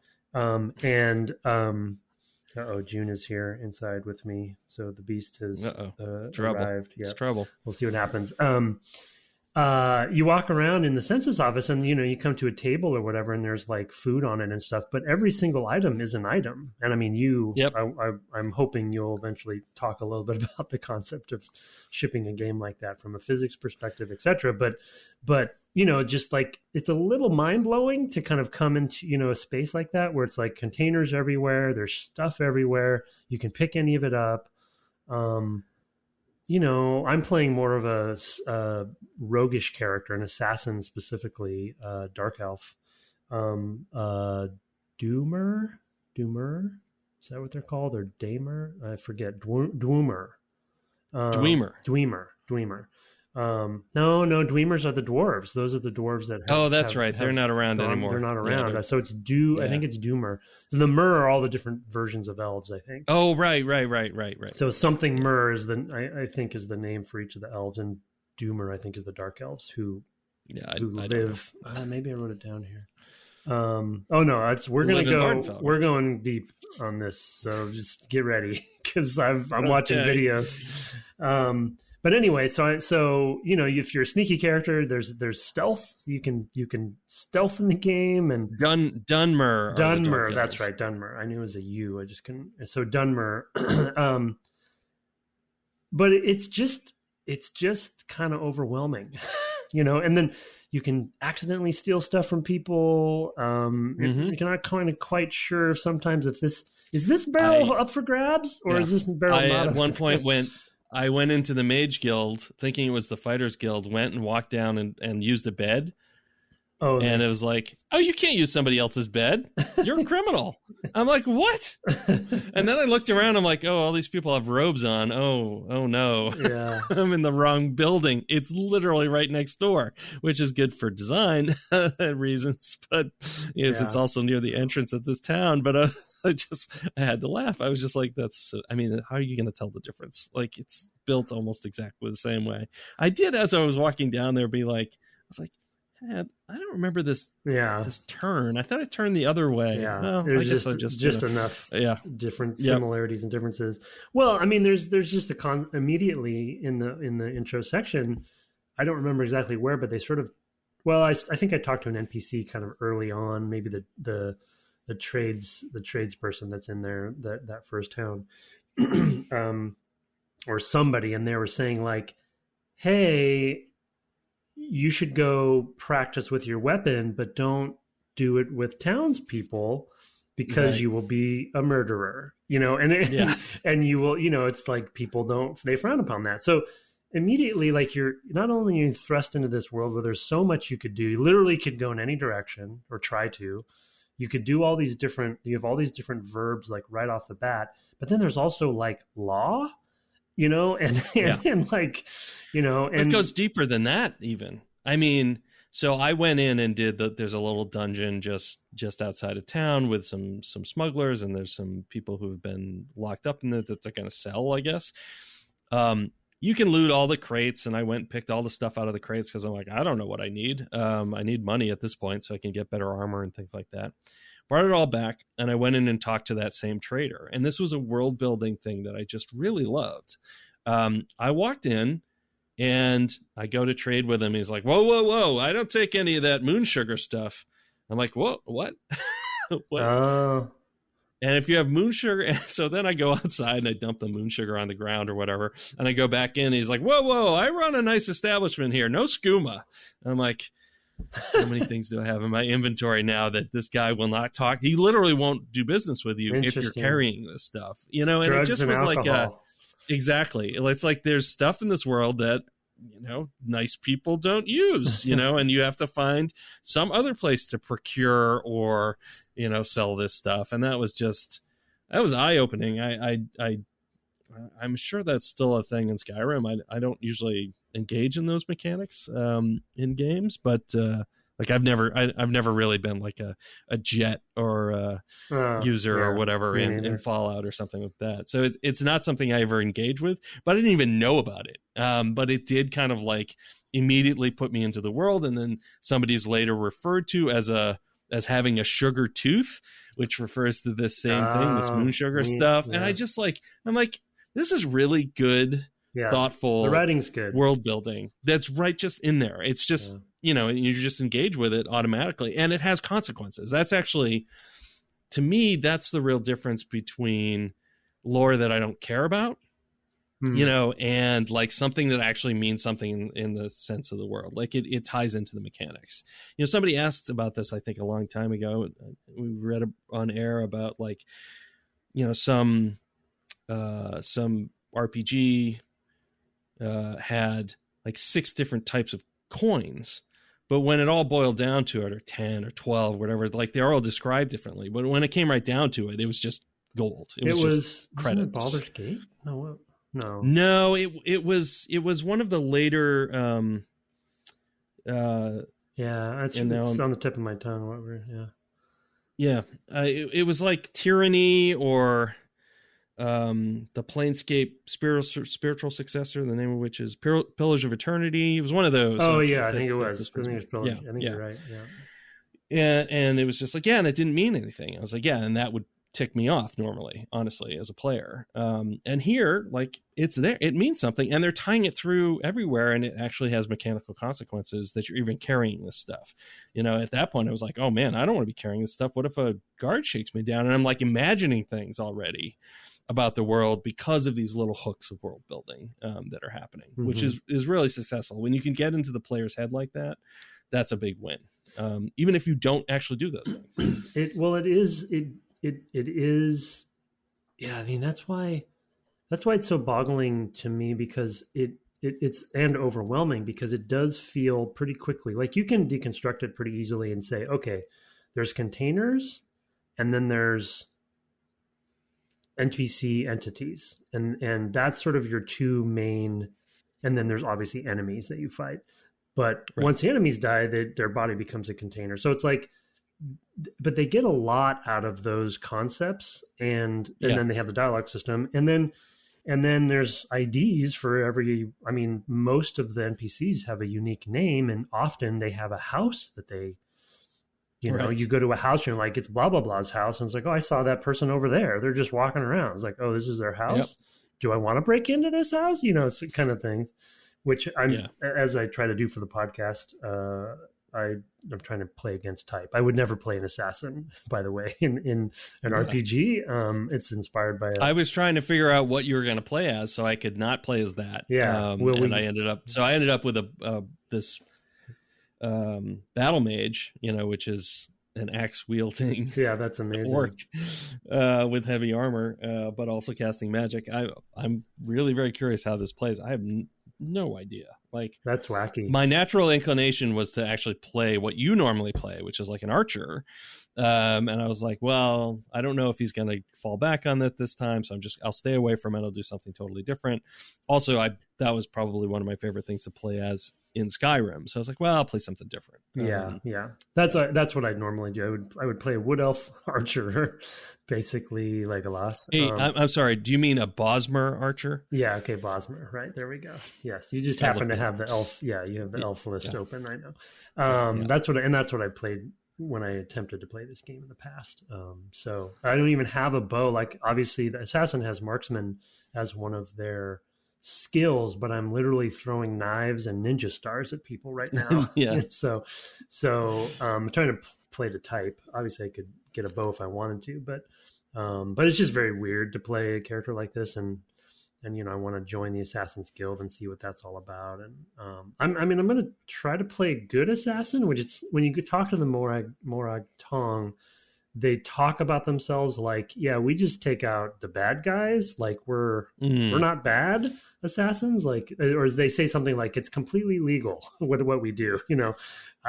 June is here inside with me. So the beast has arrived. Yeah, it's trouble. We'll see what happens. You walk around in the census office, and you come to a table or whatever, and there's like food on it and stuff. But every single item is an item, and I mean, I'm hoping you'll eventually talk a little bit about the concept of shipping a game like that from a physics perspective, etc. But just like it's a little mind blowing to kind of come into a space like that where it's like containers everywhere, there's stuff everywhere, you can pick any of it up. I'm playing more of a roguish character, an assassin specifically, dark elf. Doomer? Is that what they're called? Or Damer? I forget. Dwemer. Dwemer. No, Dweemers are the dwarves. Those are the dwarves that that's right. They're not around anymore. They're not around. Yeah, so it's I think it's Doomer. So the Mer are all the different versions of elves, I think. Oh, right. So something Mer is I think is the name for each of the elves, and Doomer, I think, is the dark elves who live. Maybe I wrote it down here. We're going deep on this, so just get ready because I'm watching videos. But anyway, so if you're a sneaky character, there's stealth. You can stealth in the game, and Dunmer. That's right, Dunmer. I knew it was a U. I just couldn't. So Dunmer. But it's just kind of overwhelming, And then you can accidentally steal stuff from people. You're not kind of quite sure sometimes if this barrel up for grabs, or is this barrel not? At one point I went into the Mage Guild thinking it was the Fighters Guild, went and walked down and used a bed. Oh, and it was like, oh, you can't use somebody else's bed. You're a criminal. I'm like, what? And then I looked around. I'm like, oh, all these people have robes on. Oh no. Yeah. I'm in the wrong building. It's literally right next door, which is good for design reasons. But it's also near the entrance of this town. But I had to laugh. I was just like, how are you going to tell the difference? Like, it's built almost exactly the same way. I did, as I was walking down there, be like, I don't remember this Yeah. this turn. I thought it turned the other way. Yeah. Well, There's I guess I just just enough yeah. different Yep. similarities and differences. Well, I mean, there's just immediately in the intro section. I don't remember exactly where, but they sort of. Well, I think I talked to an NPC kind of early on, maybe the tradesperson that's in there, that first town, or somebody, and they were saying like, "Hey, you should go practice with your weapon, but don't do it with townspeople because Right. you will be a murderer." And you will, it's like they frown upon that. So immediately, like, you're not only you thrust into this world where there's so much you could do. You literally could go in any direction or try to. You could do all these different. You have all these different verbs like right off the bat. But then there's also like law, and like, and It goes deeper than that even. I mean, so I went in and there's a little dungeon just outside of town with some smugglers, and there's some people who have been locked up in it that they're going to sell, I guess. You can loot all the crates, and I went and picked all the stuff out of the crates because I'm like, I don't know what I need. I need money at this point so I can get better armor and things like that. Brought it all back, and I went in and talked to that same trader. And this was a world building thing that I just really loved. I walked in, and I go to trade with him. He's like, whoa, I don't take any of that moon sugar stuff. I'm like, whoa, what? What? And if you have moon sugar, so then I go outside and I dump the moon sugar on the ground or whatever, and I go back in, and he's like, whoa, I run a nice establishment here, no skooma. I'm like, how many things do I have in my inventory now that this guy will not talk? He literally won't do business with you if you're carrying this stuff, and drugs it just and was alcohol. like, exactly. It's like there's stuff in this world that, nice people don't use, and you have to find some other place to procure or, sell this stuff. And that was eye-opening. I'm sure that's still a thing in Skyrim. I don't usually engage in those mechanics in games, but like I've never really been like a jet or a user or whatever in Fallout or something like that. So it's not something I ever engage with, but I didn't even know about it. But it did kind of like immediately put me into the world, and then somebody's later referred to as having a sugar tooth, which refers to this same thing, this moon sugar stuff. Yeah. And I'm like, this is really good, thoughtful. The writing's good. World building. That's right, just in there. It's just, you just engage with it automatically, and it has consequences. That's actually, to me, that's the real difference between lore that I don't care about, and like something that actually means something in the sense of the world. Like it ties into the mechanics. Somebody asked about this, I think, a long time ago. We read on air about like, some RPG had like 6 different types of coins, but when it all boiled down to it, or 10 or 12, whatever, like they're all described differently. But when it came right down to it, it was just gold. It was just credits. Baldur's Gate? No, it was one of the later. It's on the tip of my tongue. Whatever. It was like Tyranny or the Planescape spiritual successor, the name of which is Pillars of Eternity. It was one of those. Oh yeah, I think it was. I think you're right. Yeah. And it was just like, and it didn't mean anything. I was like, and that would tick me off normally, honestly, as a player. And here, like, it's there, it means something, and they're tying it through everywhere, and it actually has mechanical consequences that you're even carrying this stuff. At that point I was like, oh man, I don't want to be carrying this stuff. What if a guard shakes me down? And I'm like imagining things already about the world because of these little hooks of world building that are happening, which is really successful. When you can get into the player's head like that, that's a big win. Even if you don't actually do those things. It is. Yeah, I mean, that's why it's so boggling to me, because it's and overwhelming, because it does feel pretty quickly like you can deconstruct it pretty easily and say, okay, there's containers, and then there's NPC entities, and that's sort of your two main, and then there's obviously enemies that you fight. But once the enemies die, their body becomes a container. So it's like, but they get a lot out of those concepts, and then they have the dialogue system, and then And then there's IDs for every, I mean, most of the NPCs have a unique name, and often they have a house that they, you go to a house and you're like, it's blah, blah, blah's house. And it's like, oh, I saw that person over there. They're just walking around. It's like, oh, this is their house. Yep. Do I want to break into this house? It's kind of things, which as I try to do for the podcast, I'm trying to play against type. I would never play an assassin, by the way, in an RPG. It's inspired by. I was trying to figure out what you were going to play as, so I could not play as that. Yeah, I ended up with this battlemage, which is an axe wielding. Yeah, that's amazing. Orc with heavy armor, but also casting magic. I'm really very curious how this plays. I have no idea. Like, that's wacky. My natural inclination was to actually play what you normally play, which is like an archer. And I was like, well, I don't know if he's going to fall back on that this time. So I'll stay away from it. I'll do something totally different. Also, that was probably one of my favorite things to play as in Skyrim. So I was like, well, I'll play something different. Yeah. That's what I'd normally do. I would play a wood elf archer, basically Legolas. Hey, I'm sorry. Do you mean a Bosmer archer? Yeah. Okay. Bosmer. Right. There we go. Yes. You just happen to have the elf. Yeah. You have the elf list open. I know. That's what I played when I attempted to play this game in the past. So I don't even have a bow. Like, obviously the assassin has marksman as one of their skills, but I'm literally throwing knives and ninja stars at people right now. Yeah. So I'm trying to play to type. Obviously I could get a bow if I wanted to, but it's just very weird to play a character like this. And I want to join the Assassin's Guild and see what that's all about. And I'm going to try to play a good assassin, which it's when you talk to the Morag Tong, they talk about themselves like, yeah, we just take out the bad guys. Like we're not bad assassins. Like, or they say something like it's completely legal what we do. I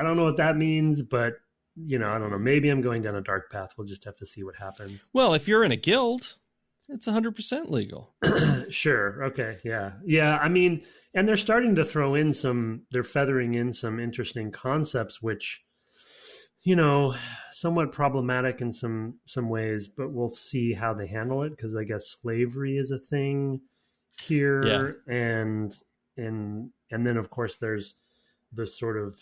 don't know what that means, but I don't know. Maybe I'm going down a dark path. We'll just have to see what happens. Well, if you're in a guild, it's 100% legal. Sure. Okay. Yeah. Yeah. I mean, and they're starting to throw in they're feathering in some interesting concepts, which, somewhat problematic in some ways, but we'll see how they handle it. Cause I guess slavery is a thing here. Yeah. And then of course there's the sort of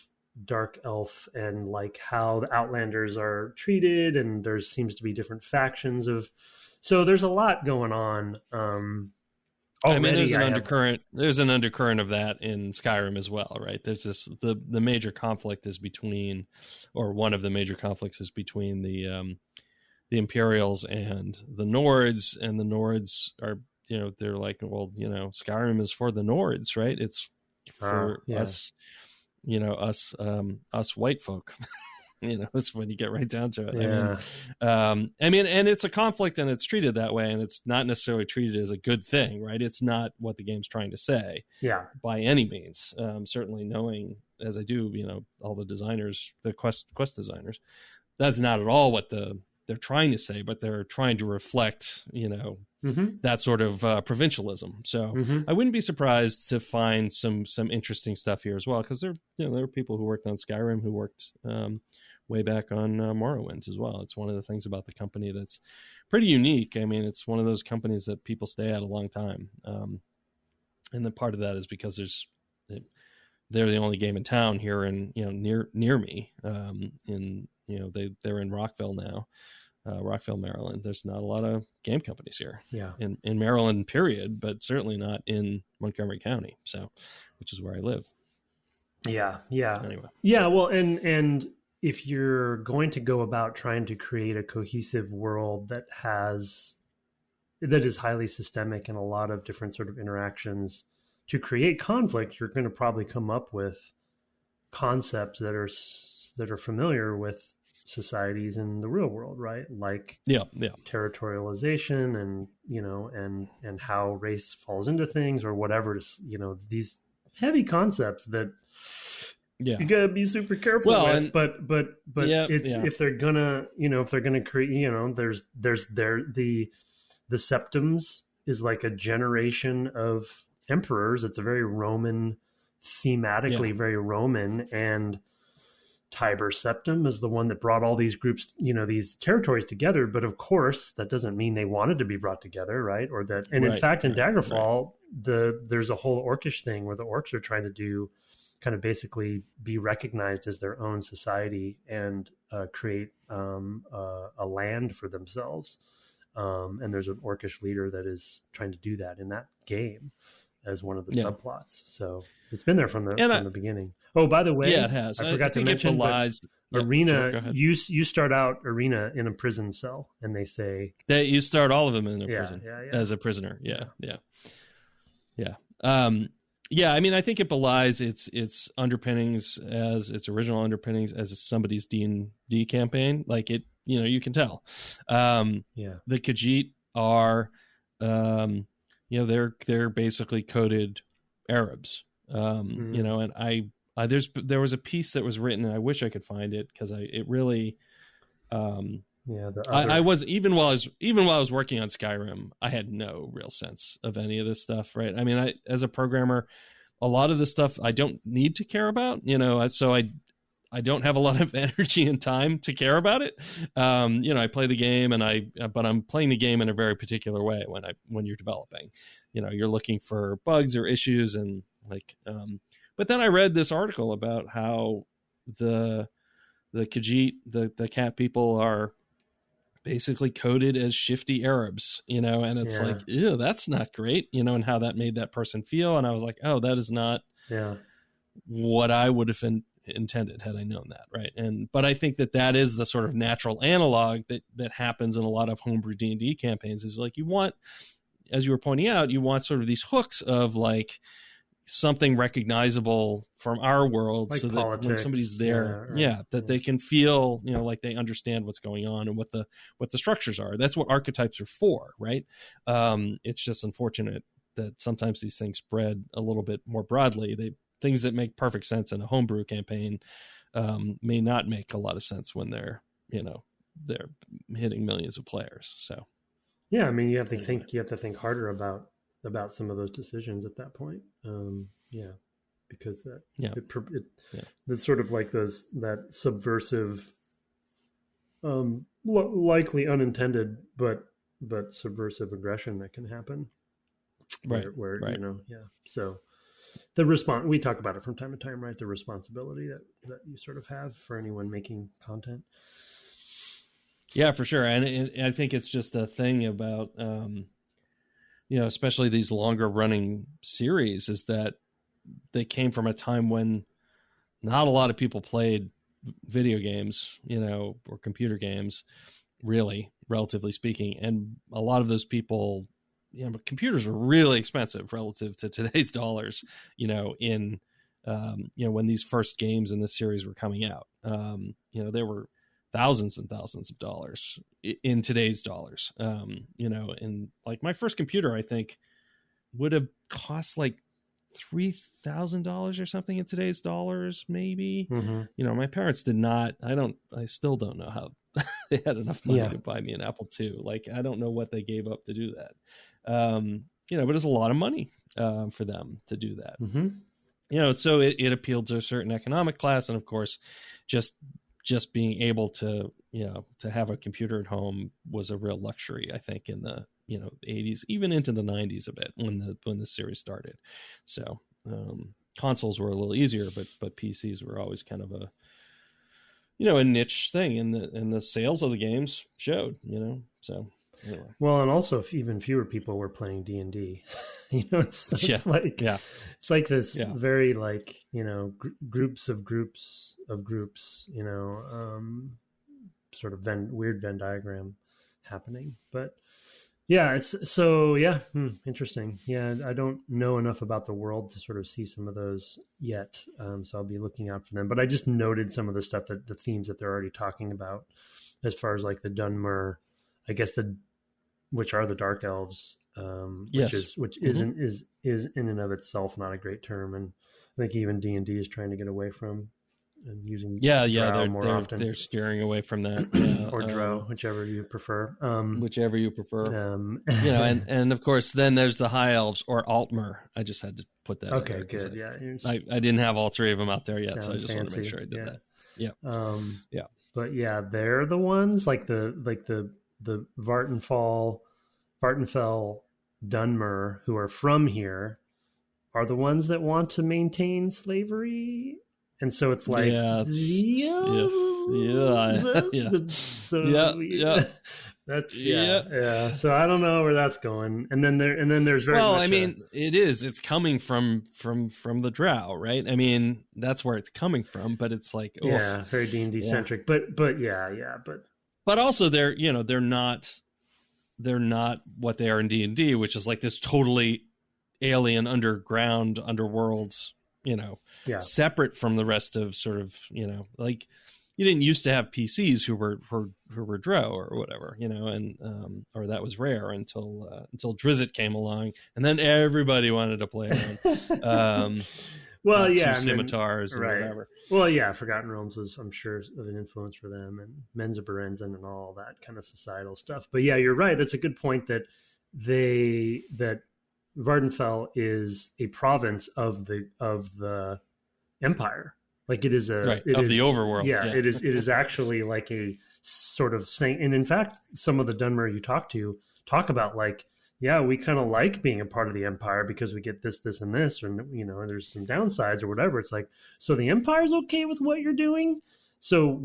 dark elf and like how the outlanders are treated. And there seems to be different factions so there's a lot going on. There's an undercurrent of that in Skyrim as well, right? There's the major conflict is between, or one of the major conflicts is between the Imperials and the Nords, and the Nords are, they're like, well, Skyrim is for the Nords, right? It's for us, us white folk. That's when you get right down to it. Yeah. And it's a conflict and it's treated that way, and it's not necessarily treated as a good thing, right? It's not what the game's trying to say by any means. Certainly knowing, as I do, all the designers, the quest designers, that's not at all what they're trying to say, but they're trying to reflect, that sort of provincialism. So I wouldn't be surprised to find some interesting stuff here as well, because there are people who worked on Skyrim who worked way back on Morrowind as well. It's one of the things about the company that's pretty unique. I mean, it's one of those companies that people stay at a long time. And then part of that is because they're the only game in town here and, near me. They're in Rockville now, Rockville, Maryland. There's not a lot of game companies here in Maryland, period, but certainly not in Montgomery County. So, which is where I live. Yeah. Anyway. Yeah. Well, and if you're going to go about trying to create a cohesive world that is highly systemic and a lot of different sort of interactions to create conflict, you're going to probably come up with concepts that are familiar with societies in the real world, right? Like territorialization and how race falls into things or whatever, these heavy concepts that you gotta be super careful with. But if they're gonna create, there's the septums is like a generation of emperors. It's a very Roman, thematically very Roman, and Tiber Septim as the one that brought all these groups, these territories together. But of course, that doesn't mean they wanted to be brought together, right? Or that, and in fact, in Daggerfall, there's a whole orcish thing where the orcs are trying to do kind of basically be recognized as their own society and create a land for themselves. And there's an orcish leader that is trying to do that in that game as one of the subplots. So it's been there from the beginning. Oh, by the way, it has. I forgot to mention Arena. You start out Arena in a prison cell, and they say that you start all of them in a prison as a prisoner. Yeah. I mean, I think it belies its underpinnings as its original underpinnings as somebody's D&D campaign. Like it, you can tell. The Khajiit are, they're basically coded Arabs. And there was a piece that was written, and I wish I could find it because it really. I was even while I was working on Skyrim, I had no real sense of any of this stuff, right? I mean, as a programmer, a lot of this stuff I don't need to care about, so I don't have a lot of energy and time to care about it. I play the game but I'm playing the game in a very particular way when you're developing. You're looking for bugs or issues and but then I read this article about how the Khajiit, the cat people are basically coded as shifty Arabs, and it's like, ew, that's not great, and how that made that person feel. And I was like, oh, that is not what I would have intended had I known that. Right. But I think that is the sort of natural analog that happens in a lot of homebrew D&D campaigns is like, you want, as you were pointing out, you want sort of these hooks of like something recognizable from our world, like so that politics, when somebody's there, they can feel, like they understand what's going on and what the structures are. That's what archetypes are for, right? It's just unfortunate that sometimes these things spread a little bit more broadly. Things that make perfect sense in a homebrew campaign may not make a lot of sense when they're hitting millions of players. So, I mean, you have to think harder about some of those decisions at that point. Because it's sort of like that subversive, likely unintended, but subversive aggression that can happen. Right. So we talk about it from time to time, right? The responsibility that you sort of have for anyone making content. Yeah, for sure. And I think it's just a thing about, especially these longer running series, is that they came from a time when not a lot of people played video games, or computer games, really, relatively speaking. And a lot of those people, computers were really expensive relative to today's dollars, when these first games in this series were coming out. They were thousands and thousands of dollars in today's dollars. And like my first computer, I think would have cost like $3,000 or something in today's dollars, maybe. Mm-hmm. My parents did not, I still don't know how they had enough money to buy me an Apple II. Like, I don't know what they gave up to do that. But it's a lot of money for them to do that. Mm-hmm. So it appealed to a certain economic class. And of course, just being able to have a computer at home was a real luxury, I think, in the 80s, even into the 90s a bit when the series started. So consoles were a little easier, but PCs were always kind of a niche thing, and the sales of the games showed. So anyway. Well, and also even fewer people were playing D&D. It's like this very like groups of groups, sort of weird Venn diagram happening. But interesting. Yeah, I don't know enough about the world to sort of see some of those yet, so I'll be looking out for them. But I just noted some of the stuff the themes that they're already talking about, as far as like the Dunmer, I guess which are the dark elves, which mm-hmm. is in and of itself not a great term, and I think even D&D is trying to get away from and using often. They're steering away from that, or drow, whichever you prefer. And of course, then there's the high elves or Altmer. I just had to put that. Okay, good. I didn't have all three of them out there yet, so I just wanted to make sure I did that. Yeah. Yeah. But yeah, they're the ones like the Vvardenfell Dunmer who are from here are the ones that want to maintain slavery. And so it's like, Yeah, yeah, yeah. so Yeah. that's Yeah. yeah. So I don't know where that's going. And then there's very Well, much I mean, it's coming from the drow, right? I mean, that's where it's coming from, but it's like, oof. Yeah, very D&D centric. But yeah, but also they're not what they are in D&D, which is like this totally alien underworlds, separate from the rest of sort of, like you didn't used to have PCs who were drow or whatever, and or that was rare until Drizzt came along, and then everybody wanted to play around. Well, two yeah, scimitars and whatever. Well, yeah, Forgotten Realms was, I'm sure, of an influence for them, and Mensa Berenzin and all that kind of societal stuff. But yeah, you're right. That's a good point that Vvardenfell is a province of the Empire. Like it is the overworld. Yeah, it is actually like a sort of saying. And in fact, some of the Dunmer you talk about like, yeah, we kind of like being a part of the Empire because we get this, and this, and there's some downsides or whatever. It's like, so the Empire's okay with what you're doing. So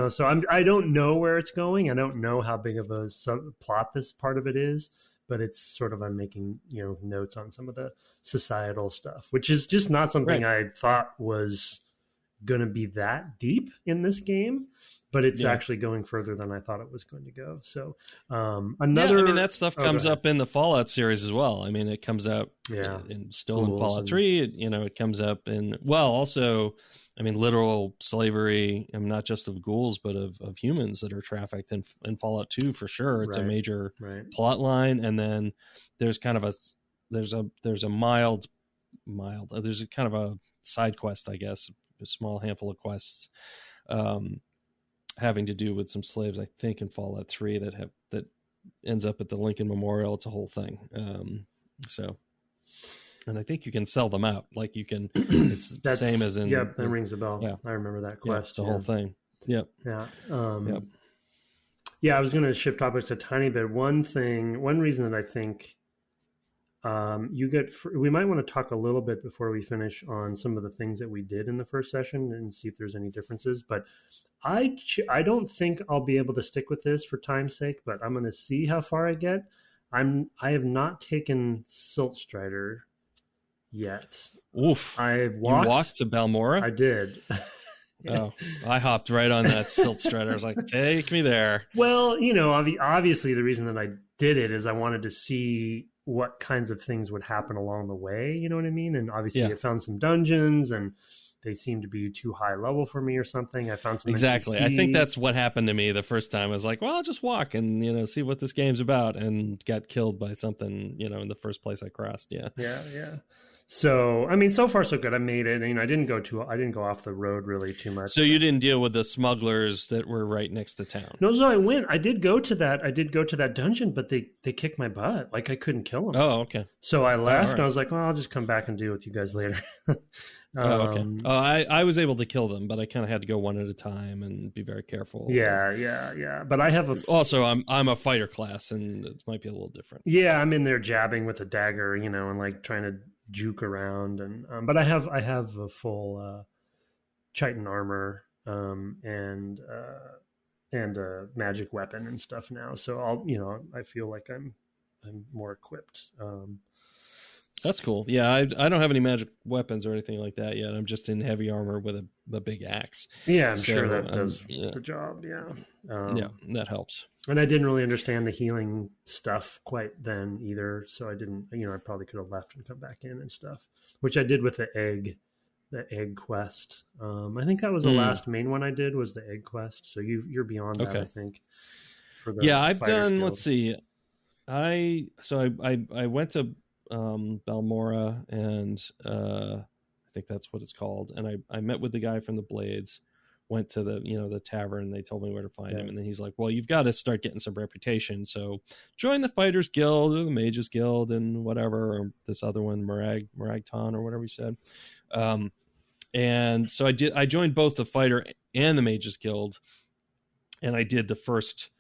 so I don't know where it's going. I don't know how big of a subplot this part of it is, but it's sort of, I'm making notes on some of the societal stuff, which is just not something I thought was going to be that deep in this game. But it's actually going further than I thought it was going to go. So that stuff comes up in the Fallout series as well. I mean, it comes up in Fallout 3. It comes up in, also, I mean, literal slavery, not just of ghouls, but of humans that are trafficked in Fallout 2 for sure. It's a major plot line. And then there's kind of there's a kind of a side quest, I guess, a small handful of quests, having to do with some slaves, I think, in Fallout 3 that ends up at the Lincoln Memorial. It's a whole thing. And I think you can sell them out. Like you can, it's the same as in. Yep, that rings a bell. Yeah. I remember that quest. It's a whole thing. Yep. Yeah. Yeah, I was going to shift topics a tiny bit. One reason that I think we might want to talk a little bit before we finish on some of the things that we did in the first session and see if there's any differences. But I don't think I'll be able to stick with this for time's sake, but I'm going to see how far I get. I have not taken Siltstrider yet. Oof! You walked to Balmora? I did. Oh, I hopped right on that Siltstrider. I was like, take me there. Well, obviously the reason that I did it is I wanted to see what kinds of things would happen along the way. You know what I mean? And obviously I found some dungeons and they seemed to be too high level for me or something. I found some Exactly. NPCs. I think that's what happened to me the first time. I was like, well, I'll just walk and, see what this game's about, and got killed by something, in the first place I crossed. Yeah. Yeah. So, I mean, so far so good. I made it. I didn't go off the road really too much. So you didn't deal with the smugglers that were right next to town. No, so I did go to that dungeon, but they kicked my butt. Like I couldn't kill them. Oh, okay. So I left. Right. I was like, well, I'll just come back and deal with you guys later. Okay. I was able to kill them, but I kind of had to go one at a time and be very careful. Yeah. But I have also I'm a fighter class, and it might be a little different. Yeah, I'm in there jabbing with a dagger, and like trying to juke around, and but I have a full chitin armor and a magic weapon and stuff now. So I feel like I'm more equipped. That's cool. Yeah, I don't have any magic weapons or anything like that yet. I'm just in heavy armor with a big axe. Yeah, I'm sure that does the job. Yeah. Yeah, that helps. And I didn't really understand the healing stuff quite then either. So I didn't, I probably could have left and come back in and stuff, which I did with the egg quest. I think that was the last main one I did was the egg quest. So you're beyond that, I think. I've done, Guild. Let's see. I went to Balmora, and I think that's what it's called. And I met with the guy from the Blades, went to the tavern. They told me where to find him, and then he's like, well, you've got to start getting some reputation, so join the Fighters Guild or the Mages Guild and whatever, or this other one, Maragton or whatever he said. And so I joined both the fighter and the mages guild, and I did the first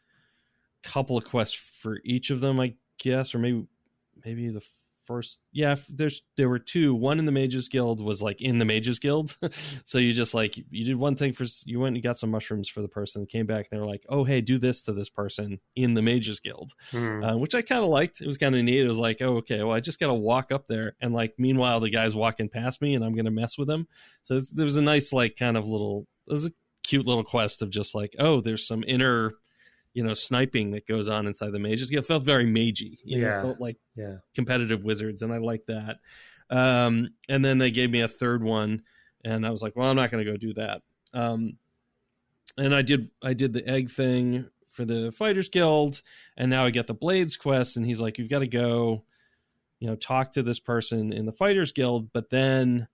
couple of quests for each of them, I guess, or maybe the first. Yeah, there were two. One in the mages guild was like in the mages guild, so you just like you did one thing you went and got some mushrooms for the person, came back and they were like, oh hey, do this to this person in the mages guild, which I kind of liked. It was kind of neat. It was like, oh okay, well I just got to walk up there, and like meanwhile the guy's walking past me and I'm gonna mess with him. So there was a nice like kind of little, it was a cute little quest of just like, oh there's some inner sniping that goes on inside the mages. It felt very magey. It felt like competitive wizards, and I like that. And then they gave me a third one, and I was like, well, I'm not going to go do that. And I did the egg thing for the Fighters Guild, and now I get the Blades quest, and he's like, you've got to go, talk to this person in the Fighters Guild, but then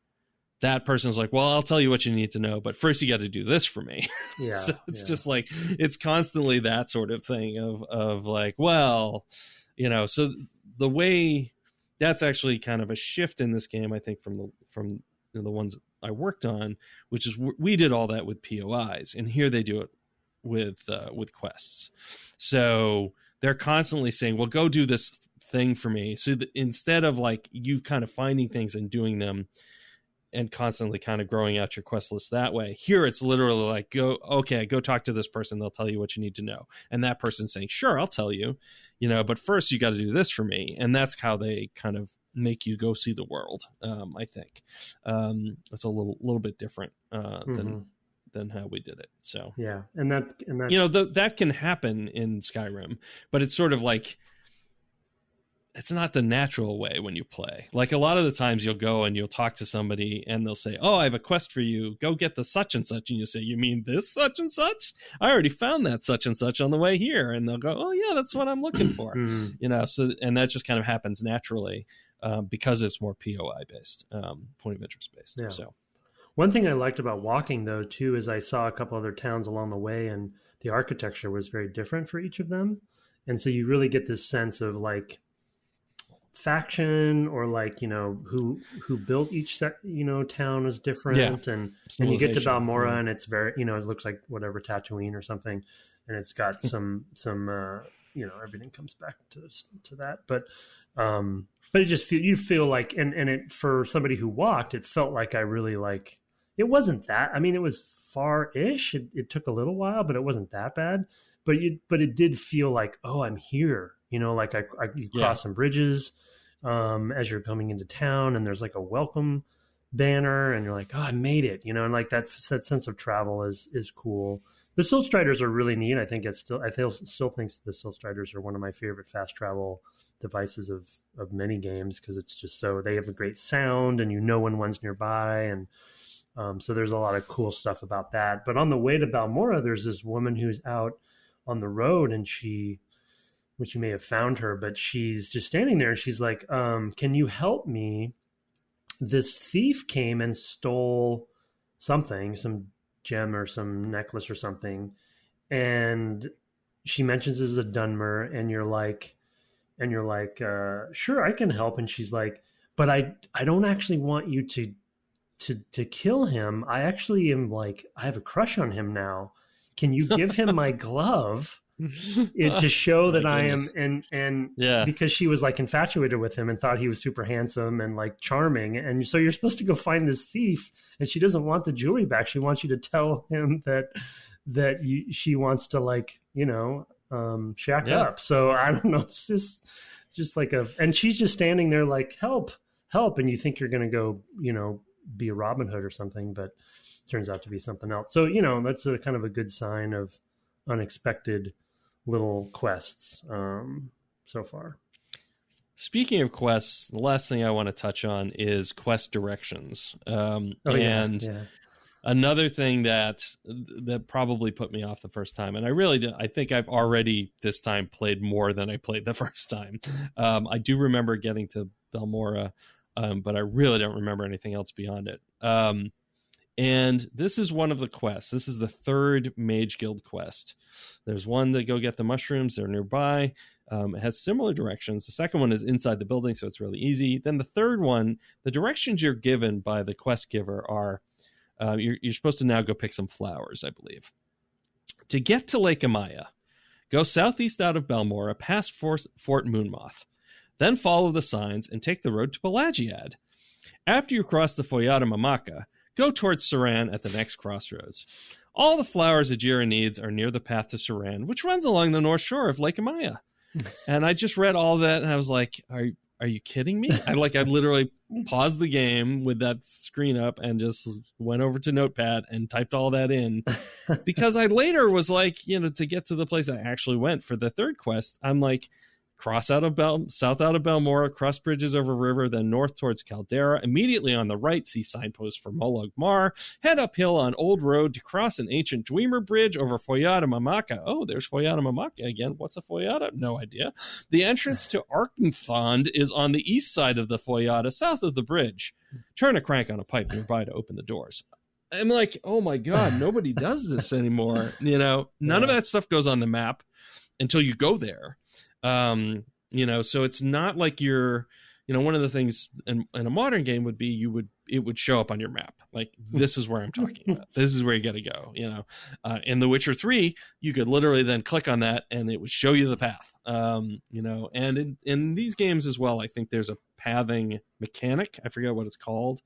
that person's like, well, I'll tell you what you need to know, but first you got to do this for me. Yeah. So it's just like, it's constantly that sort of thing of like, well, so the way that's actually kind of a shift in this game, I think from the ones I worked on, which is we did all that with POIs, and here they do it with quests. So they're constantly saying, well, go do this thing for me. So instead of like you kind of finding things and doing them, and constantly kind of growing out your quest list that way. Here it's literally like, go talk to this person. They'll tell you what you need to know. And that person's saying, sure, I'll tell you, but first you got to do this for me. And that's how they kind of make you go see the world. I think it's a little bit different than how we did it. So, yeah. And that that can happen in Skyrim, but it's sort of like, it's not the natural way when you play. Like a lot of the times you'll go and you'll talk to somebody and they'll say, oh, I have a quest for you. Go get the such and such. And you say, you mean this such and such? I already found that such and such on the way here. And they'll go, oh yeah, that's what I'm looking for. So, and that just kind of happens naturally because it's more POI based, point of interest based. Yeah. So one thing I liked about walking though, too, is I saw a couple other towns along the way and the architecture was very different for each of them. And so you really get this sense of like, faction or like who built each town is different, and you get to Balmora and it's very it looks like whatever Tatooine or something, and it's got some everything comes back to that, but it just you feel like and it for somebody who walked, it felt like I really like it wasn't that, I mean it was far-ish, it took a little while, but it wasn't that bad, but it did feel like, oh, I'm here. Like you cross some bridges as you're coming into town, and there's like a welcome banner, and you're like, oh, I made it, and like that sense of travel is cool. The Silt Striders are really neat. I think still think the Silt Striders are one of my favorite fast travel devices of many games, because it's just so they have a great sound, and when one's nearby, and so there's a lot of cool stuff about that. But on the way to Balmora, there's this woman who's out on the road, and which you may have found her, but she's just standing there. She's like, can you help me? This thief came and stole something, some gem or some necklace or something. And she mentions this is a Dunmer, and you're like, sure, I can help. And she's like, but I don't actually want you to kill him. I actually am like, I have a crush on him now. Can you give him my glove? To show that I am, and because she was like infatuated with him and thought he was super handsome and like charming, and so you're supposed to go find this thief, and she doesn't want the jewelry back. She wants you to tell him that she wants to like shack up. So I don't know. It's just like and she's just standing there like help, and you think you're gonna go be a Robin Hood or something, but it turns out to be something else. So that's a kind of a good sign of unexpected little quests so far. Speaking of quests, the last thing I want to touch on is quest directions. Another thing that probably put me off the first time, and I think I've already this time played more than I played the first time. I do remember getting to Balmora, but I really don't remember anything else beyond it. And this is one of the quests. This is the third Mage Guild quest. There's one that go get the mushrooms. They're nearby. It has similar directions. The second one is inside the building, so it's really easy. Then the third one, the directions you're given by the quest giver are You're supposed to now go pick some flowers, I believe. To get to Lake Amaya, go southeast out of Balmora, past Fort Moonmoth. Then follow the signs and take the road to Pelagiad. After you cross the Foyata Mamaka, go towards Saran at the next crossroads. All the flowers Ajira needs are near the path to Saran, which runs along the north shore of Lake Amaya. And I just read all that, and I was like, are you kidding me? I literally paused the game with that screen up and just went over to Notepad and typed all that in. Because I later was like, to get to the place I actually went for the third quest, I'm like, south out of Balmora, cross bridges over river, then north towards Caldera. Immediately on the right, see signposts for Molag Mar. Head uphill on Old Road to cross an ancient Dwemer bridge over Foyata Mamaka. Oh, there's Foyata Mamaka again. What's a Foyata? No idea. The entrance to Arkenthond is on the east side of the Foyata, south of the bridge. Turn a crank on a pipe nearby to open the doors. I'm like, oh my God, nobody does this anymore. None of that stuff goes on the map until you go there. So it's not like you're, one of the things in a modern game would be it would show up on your map. Like, this is where I'm talking about. This is where you got to go, in The Witcher 3, you could literally then click on that and it would show you the path. And in these games as well, I think there's a pathing mechanic. I forget what it's called.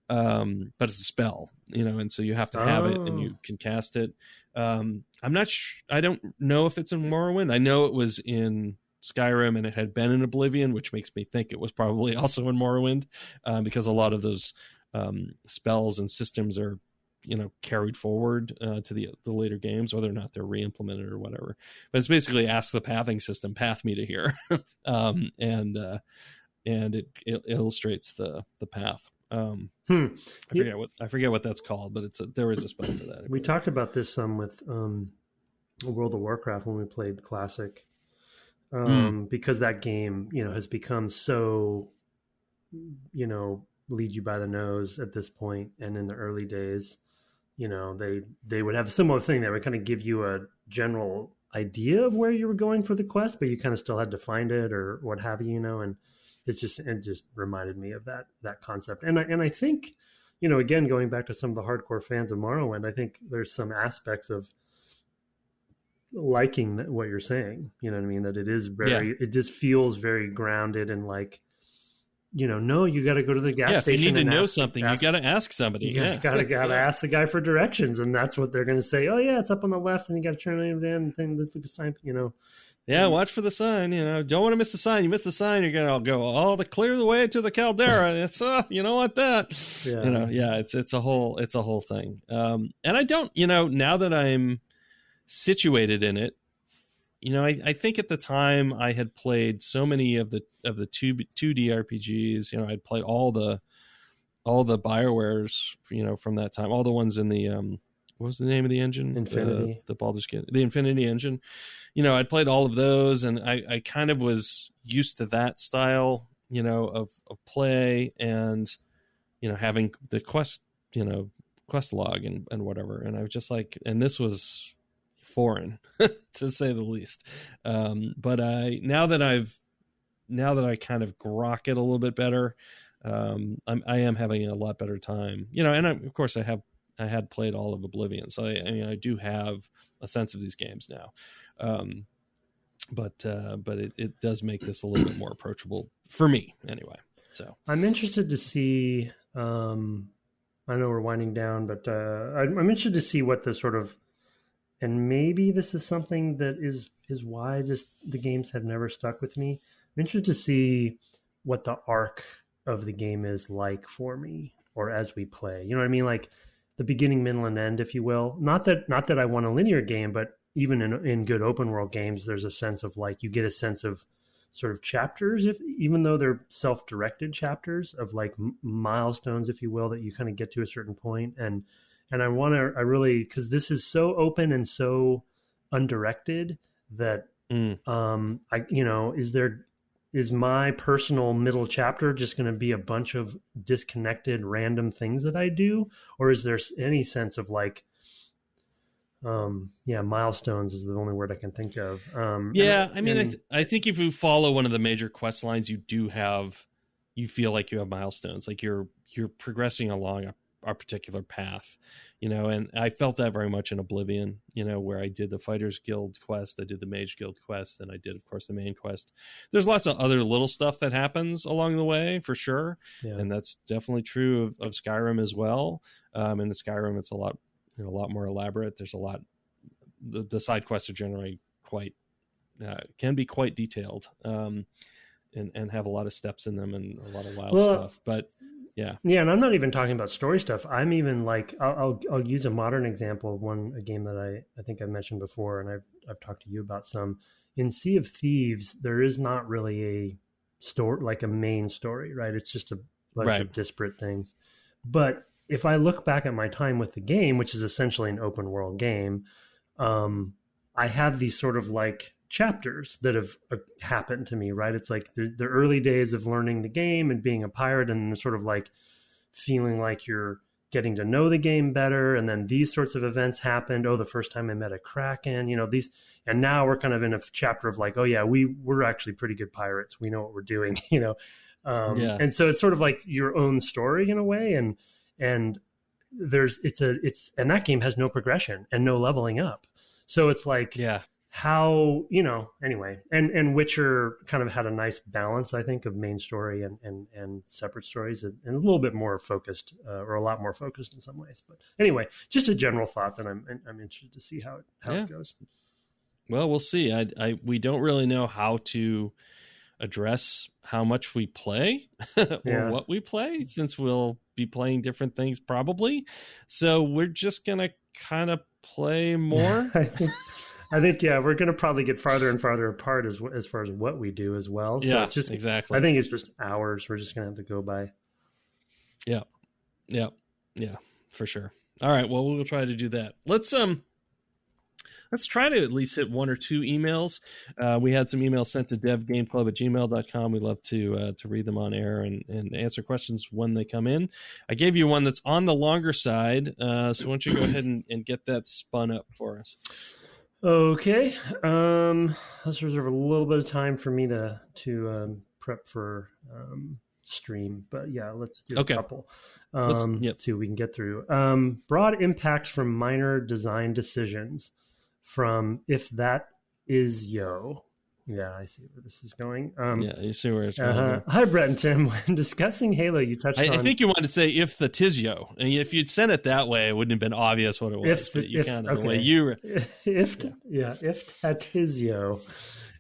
But it's a spell, and so you have to have it and you can cast it. I'm not I don't know if it's in Morrowind. I know it was in Skyrim and it had been in Oblivion, which makes me think it was probably also in Morrowind, because a lot of those spells and systems are, carried forward to the later games, whether or not they're re-implemented or whatever. But it's basically ask the pathing system, path me to here, and it illustrates the path. I forget what that's called, but there is a spell for that. We talked about this some with World of Warcraft when we played Classic, because that game, has become so, lead you by the nose at this point. And in the early days, they would have a similar thing that would kind of give you a general idea of where you were going for the quest, but you kind of still had to find it or what have you, and it just reminded me of that concept. And I think, again, going back to some of the hardcore fans of Morrowind, I think there's some aspects of liking what you're saying, that it is it just feels very grounded and like, no, you got to go to the gas station. If you need to know something, you got to ask somebody. You got to ask the guy for directions. And that's what they're going to say. Oh yeah, it's up on the left and you got to turn it in and look at the sign, Yeah, watch for the sign. Don't want to miss the sign. You miss the sign, you're gonna go clear the way to the Caldera. It's you don't want that. It's a whole thing. And I don't, now that I'm situated in it, I think at the time I had played so many of the 2D RPGs. I'd played all the BioWares, from that time, all the ones in the what was the name of the engine? Infinity. The Baldur's Gate, the Infinity engine. I'd played all of those, and I kind of was used to that style, of play, and having the quest log and whatever. And I was just like, and this was foreign to say the least. But now that I kind of grok it a little bit better, I am having a lot better time. And of course I had played all of Oblivion, so I do have a sense of these games now. But it does make this a little bit more approachable for me anyway. So I'm interested to see, I know we're winding down, but I'm interested to see what the sort of, and maybe this is something that is why the games have never stuck with me. I'm interested to see what the arc of the game is like for me, or as we play, you know what I mean? Like the beginning, middle, and end, if you will. Not that I want a linear game, but even in good open world games, there's a sense of like, you get a sense of sort of chapters, even though they're self-directed chapters of like milestones, if you will, that you kind of get to a certain point. And I really, because this is so open and so undirected that, is my personal middle chapter just going to be a bunch of disconnected random things that I do? Or is there any sense of like, milestones is the only word I can think of. I think if you follow one of the major quest lines, you feel like you have milestones, like you're progressing along our particular path, and I felt that very much in Oblivion, where I did the Fighters Guild quest, I did the Mage Guild quest, and I did, of course, the main quest. There's lots of other little stuff that happens along the way, for sure, and that's definitely true of Skyrim as well. In the Skyrim, it's a lot more elaborate. There's a lot. The side quests are generally can be quite detailed, and have a lot of steps in them and a lot of wild stuff. But yeah, and I'm not even talking about story stuff. I'm even like, I'll use a modern example of a game that I think I've mentioned before, and I've talked to you about some. In Sea of Thieves, there is not really a story, like a main story, right? It's just a bunch of disparate things. But if I look back at my time with the game, which is essentially an open world game, I have these sort of like chapters that have happened to me, right? It's like the early days of learning the game and being a pirate, and sort of like feeling like you're getting to know the game better. And then these sorts of events happened. Oh, the first time I met a Kraken, these, and now we're kind of in a chapter of like, oh yeah, we're actually pretty good pirates. We know what we're doing, And so it's sort of like your own story in a way. And and that game has no progression and no leveling up. So it's like, how, anyway, and Witcher kind of had a nice balance, I think, of main story and separate stories, and a little bit more focused, or a lot more focused in some ways. But anyway, just a general thought that I'm interested to see how it goes. Well, we'll see. We don't really know how to address how much we play or what we play, since we'll be playing different things probably. So we're just going to kind of play more. I think we're going to probably get farther and farther apart as far as what we do as well. So it's just, exactly. I think it's just hours we're just going to have to go by. Yeah, for sure. All right, well, we'll try to do that. Let's try to at least hit one or two emails. We had some emails sent to devgameclub@gmail.com. We love to read them on air and answer questions when they come in. I gave you one that's on the longer side, so why don't you go ahead and get that spun up for us? Okay. Let's reserve a little bit of time for me to prep for stream. But let's do a couple. See what we can get through. Broad impacts from minor design decisions. From If That Is Yo. Yeah, I see where this is going. You see where it's going. Hi, Brett and Tim. When discussing Halo, you touched on... I think you wanted to say If the Tizyo. And if you'd sent it that way, it wouldn't have been obvious what it was. The way you were... If that is Yo.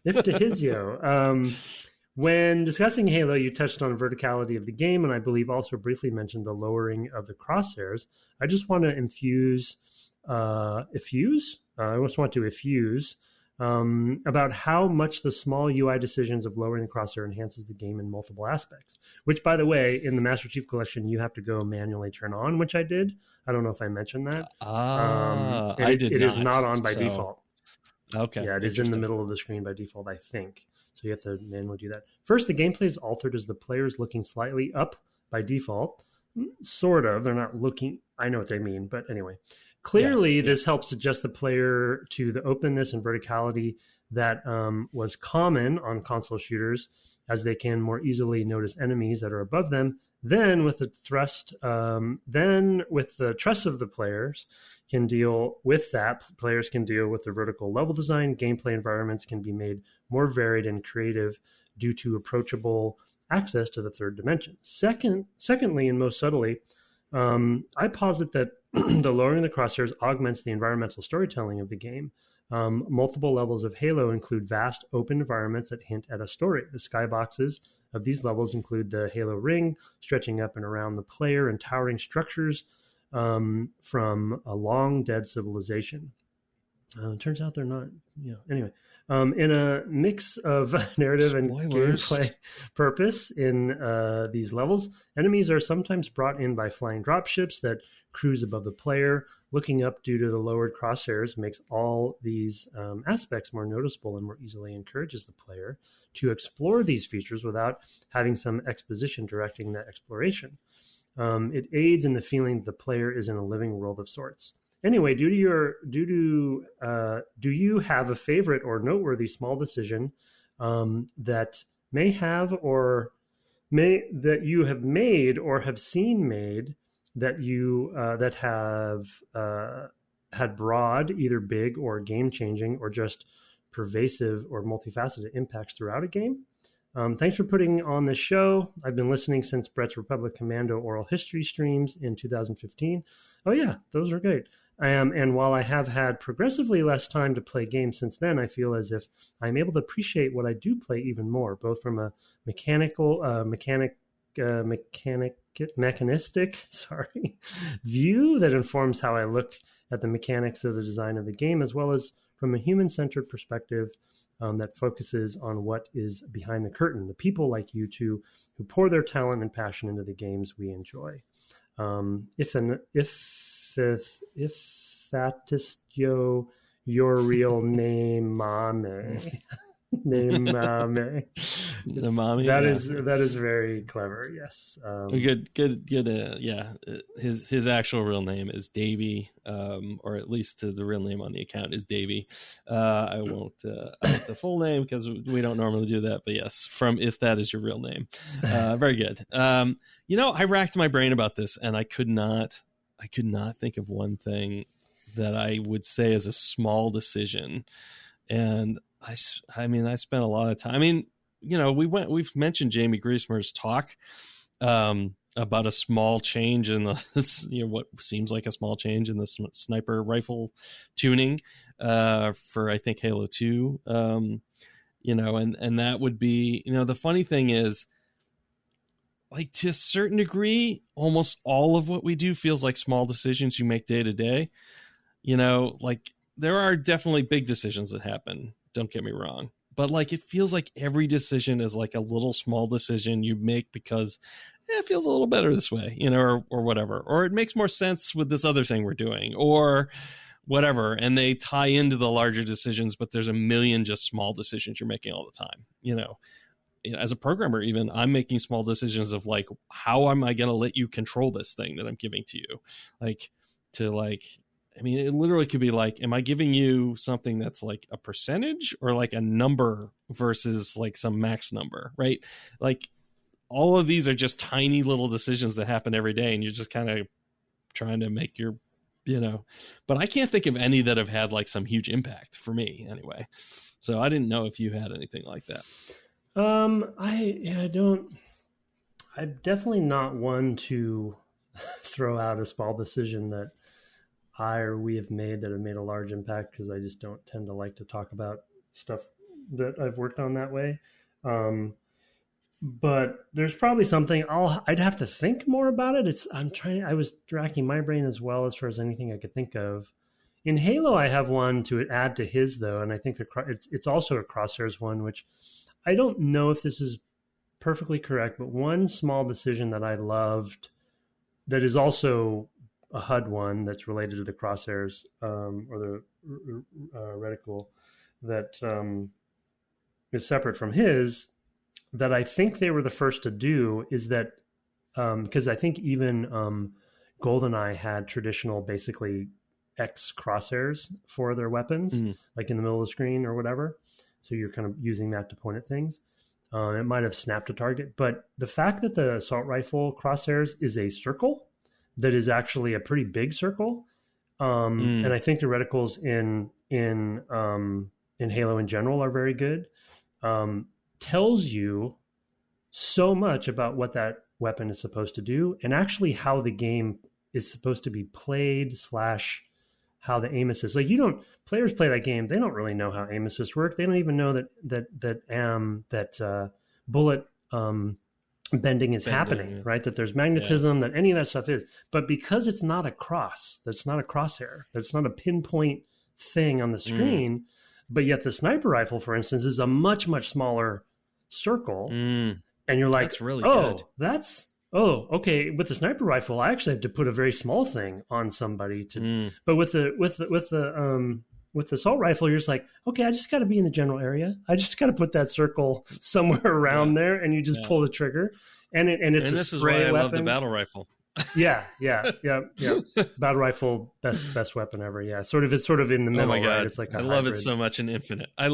If to his Yo. When discussing Halo, you touched on verticality of the game, and I believe also briefly mentioned the lowering of the crosshairs. I just want to effuse about how much the small UI decisions of lowering the crosshair enhances the game in multiple aspects. Which, by the way, in the Master Chief Collection, you have to go manually turn on, which I did. I don't know if I mentioned that. I did not. It is not on by default. Okay. Yeah, it is in the middle of the screen by default, I think. So you have to manually do that. First, the gameplay is altered as the player is looking slightly up by default. Sort of. They're not looking. I know what they mean, but anyway. Clearly, this helps adjust the player to the openness and verticality that was common on console shooters, as they can more easily notice enemies that are above them. Then, with the trust of the players, players can deal with the vertical level design. Gameplay environments can be made more varied and creative due to approachable access to the third dimension. Secondly, and most subtly, I posit that the lowering the crosshairs augments the environmental storytelling of the game. Multiple levels of Halo include vast open environments that hint at a story. The skyboxes of these levels include the Halo ring, stretching up and around the player, and towering structures from a long dead civilization. It turns out they're not, anyway. In a mix of narrative and gameplay purpose in these levels, enemies are sometimes brought in by flying dropships that cruise above the player. Looking up due to the lowered crosshairs makes all these aspects more noticeable and more easily encourages the player to explore these features without having some exposition directing that exploration. It aids in the feeling that the player is in a living world of sorts. Anyway, do you have a favorite or noteworthy small decision that you have made or have seen made that you that have had broad, either big or game changing, or just pervasive or multifaceted impacts throughout a game. Thanks for putting on this show. I've been listening since Brett's Republic Commando oral history streams in 2015. Oh yeah, those are great. And while I have had progressively less time to play games since then, I feel as if I'm able to appreciate what I do play even more, both from a mechanistic view that informs how I look at the mechanics of the design of the game, as well as from a human-centered perspective that focuses on what is behind the curtain, the people like you two who pour their talent and passion into the games we enjoy. If that is your real name, Mame. That is very clever. Yes. Good. Yeah, his actual real name is Davey, or at least the real name on the account is Davey. I won't out the full name because we don't normally do that. But yes, from if that is your real name. Very good. I racked my brain about this, and I could not think of one thing that I would say is a small decision, and I mean, I spent a lot of time. I mean, we've mentioned Jamie Griesmer's talk about a small change in the, what seems like a small change in the sniper rifle tuning for, I think, Halo 2, and that would be, the funny thing is, like, to a certain degree, almost all of what we do feels like small decisions you make day to day. Like, there are definitely big decisions that happen. Don't get me wrong. But like, it feels like every decision is like a little small decision you make because it feels a little better this way, or whatever. Or it makes more sense with this other thing we're doing or whatever. And they tie into the larger decisions, but there's a million just small decisions you're making all the time. As a programmer, even, I'm making small decisions of like, how am I going to let you control this thing that I'm giving to you? I mean, it literally could be like, am I giving you something that's like a percentage or like a number versus like some max number, right? Like, all of these are just tiny little decisions that happen every day, and you're just kind of trying to make your, but I can't think of any that have had like some huge impact for me anyway. So I didn't know if you had anything like that. I don't. I'm definitely not one to throw out a small decision that I or we have made that have made a large impact, because I just don't tend to like to talk about stuff that I've worked on that way. But there's probably something I'd have to think more about it. I was racking my brain as well as far as anything I could think of. In Halo, I have one to add to his though, and I think it's also a crosshairs one, which I don't know if this is perfectly correct, but one small decision that I loved that is also a HUD one that's related to the crosshairs or the reticle that is separate from his, that I think they were the first to do, is that because I think even GoldenEye had traditional basically X crosshairs for their weapons, like in the middle of the screen or whatever. So you're kind of using that to point at things. It might have snapped a target, but the fact that the assault rifle crosshairs is a circle that is actually a pretty big circle, and I think the reticles in Halo in general are very good. Tells you so much about what that weapon is supposed to do, and actually how the game is supposed to be played / how the aim assist. Like, players play that game, they don't really know how aim assist work. They don't even know that bullet bending is happening, yeah. Right? That there's magnetism, that any of that stuff is. But because it's not a that's not a crosshair, that's not a pinpoint thing on the screen, but yet the sniper rifle, for instance, is a much, much smaller circle. And you're like, that's really good. Okay. With the sniper rifle, I actually have to put a very small thing on somebody but with the assault rifle, you're just like, okay, I just got to be in the general area. I just got to put that circle somewhere around there, and you just pull the trigger. And it's a this spray is why I weapon. love the battle rifle. Yeah. Battle rifle, best weapon ever. Yeah, it's sort of in the middle. Oh my God. Right? It's like I love it so much in Infinite. I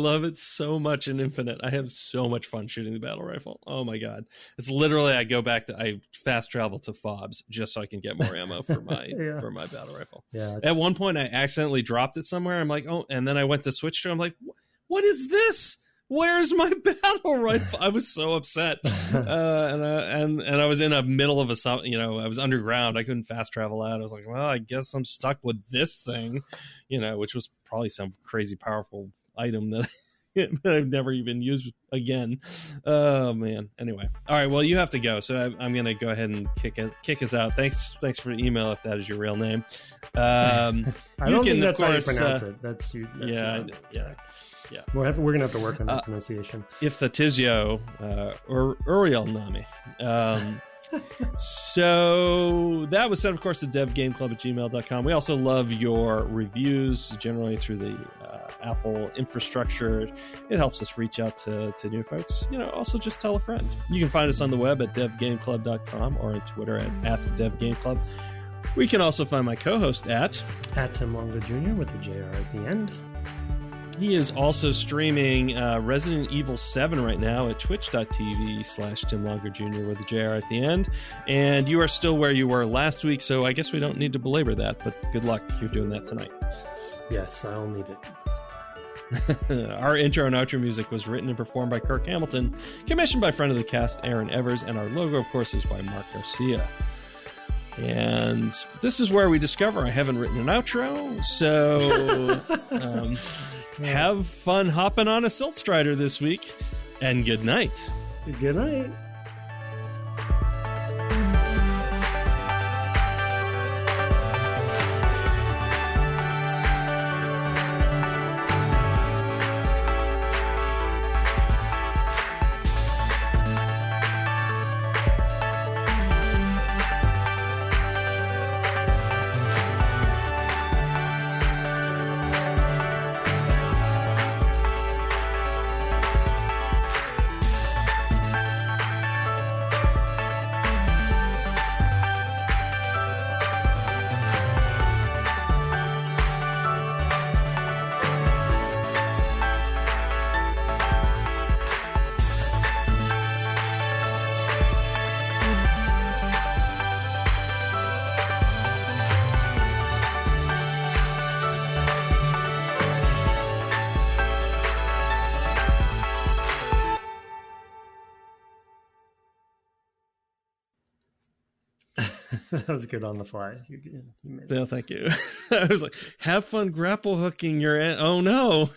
have so much fun shooting the battle rifle. Oh my God. It's literally, I fast travel to fobs just so I can get more ammo for my for my battle rifle. Yeah. At one point I accidentally dropped it somewhere. I'm like, oh, and then I went to switch to it. I'm like, what is this? Where's my battle rifle? I was so upset, and I was in the middle of I was underground. I couldn't fast travel out. I was like, well, I guess I'm stuck with this thing, which was probably some crazy powerful item that I've never even used again. Oh man. Anyway, all right. Well, you have to go, so I'm going to go ahead and kick us out. Thanks for the email if that is your real name. I don't think that's how you pronounce it. That's you. Yeah, we're gonna have to work on that pronunciation. If the Tizio or Uriel Nami. So that was said, of course, the devgameclub@gmail.com. We also love your reviews, generally through the Apple infrastructure. It helps us reach out to new folks. Also just tell a friend. You can find us on the web at devgameclub.com or on Twitter at devgameclub. We can also find my co-host at Tim Longo Jr. with the JR at the end. He is also streaming Resident Evil 7 right now at twitch.tv/Tim Longer Jr. with the JR at the end. And you are still where you were last week, so I guess we don't need to belabor that, but good luck. You're doing that tonight. Yes, I'll need it. Our intro and outro music was written and performed by Kirk Hamilton, commissioned by friend of the cast Aaron Evers, and our logo, of course, is by Mark Garcia. And this is where we discover I haven't written an outro, so have fun hopping on a Silt Strider this week, and good night. Good night. That was good on the fly. You made it. Yeah, thank you. I was like, have fun grapple hooking your... Oh, no.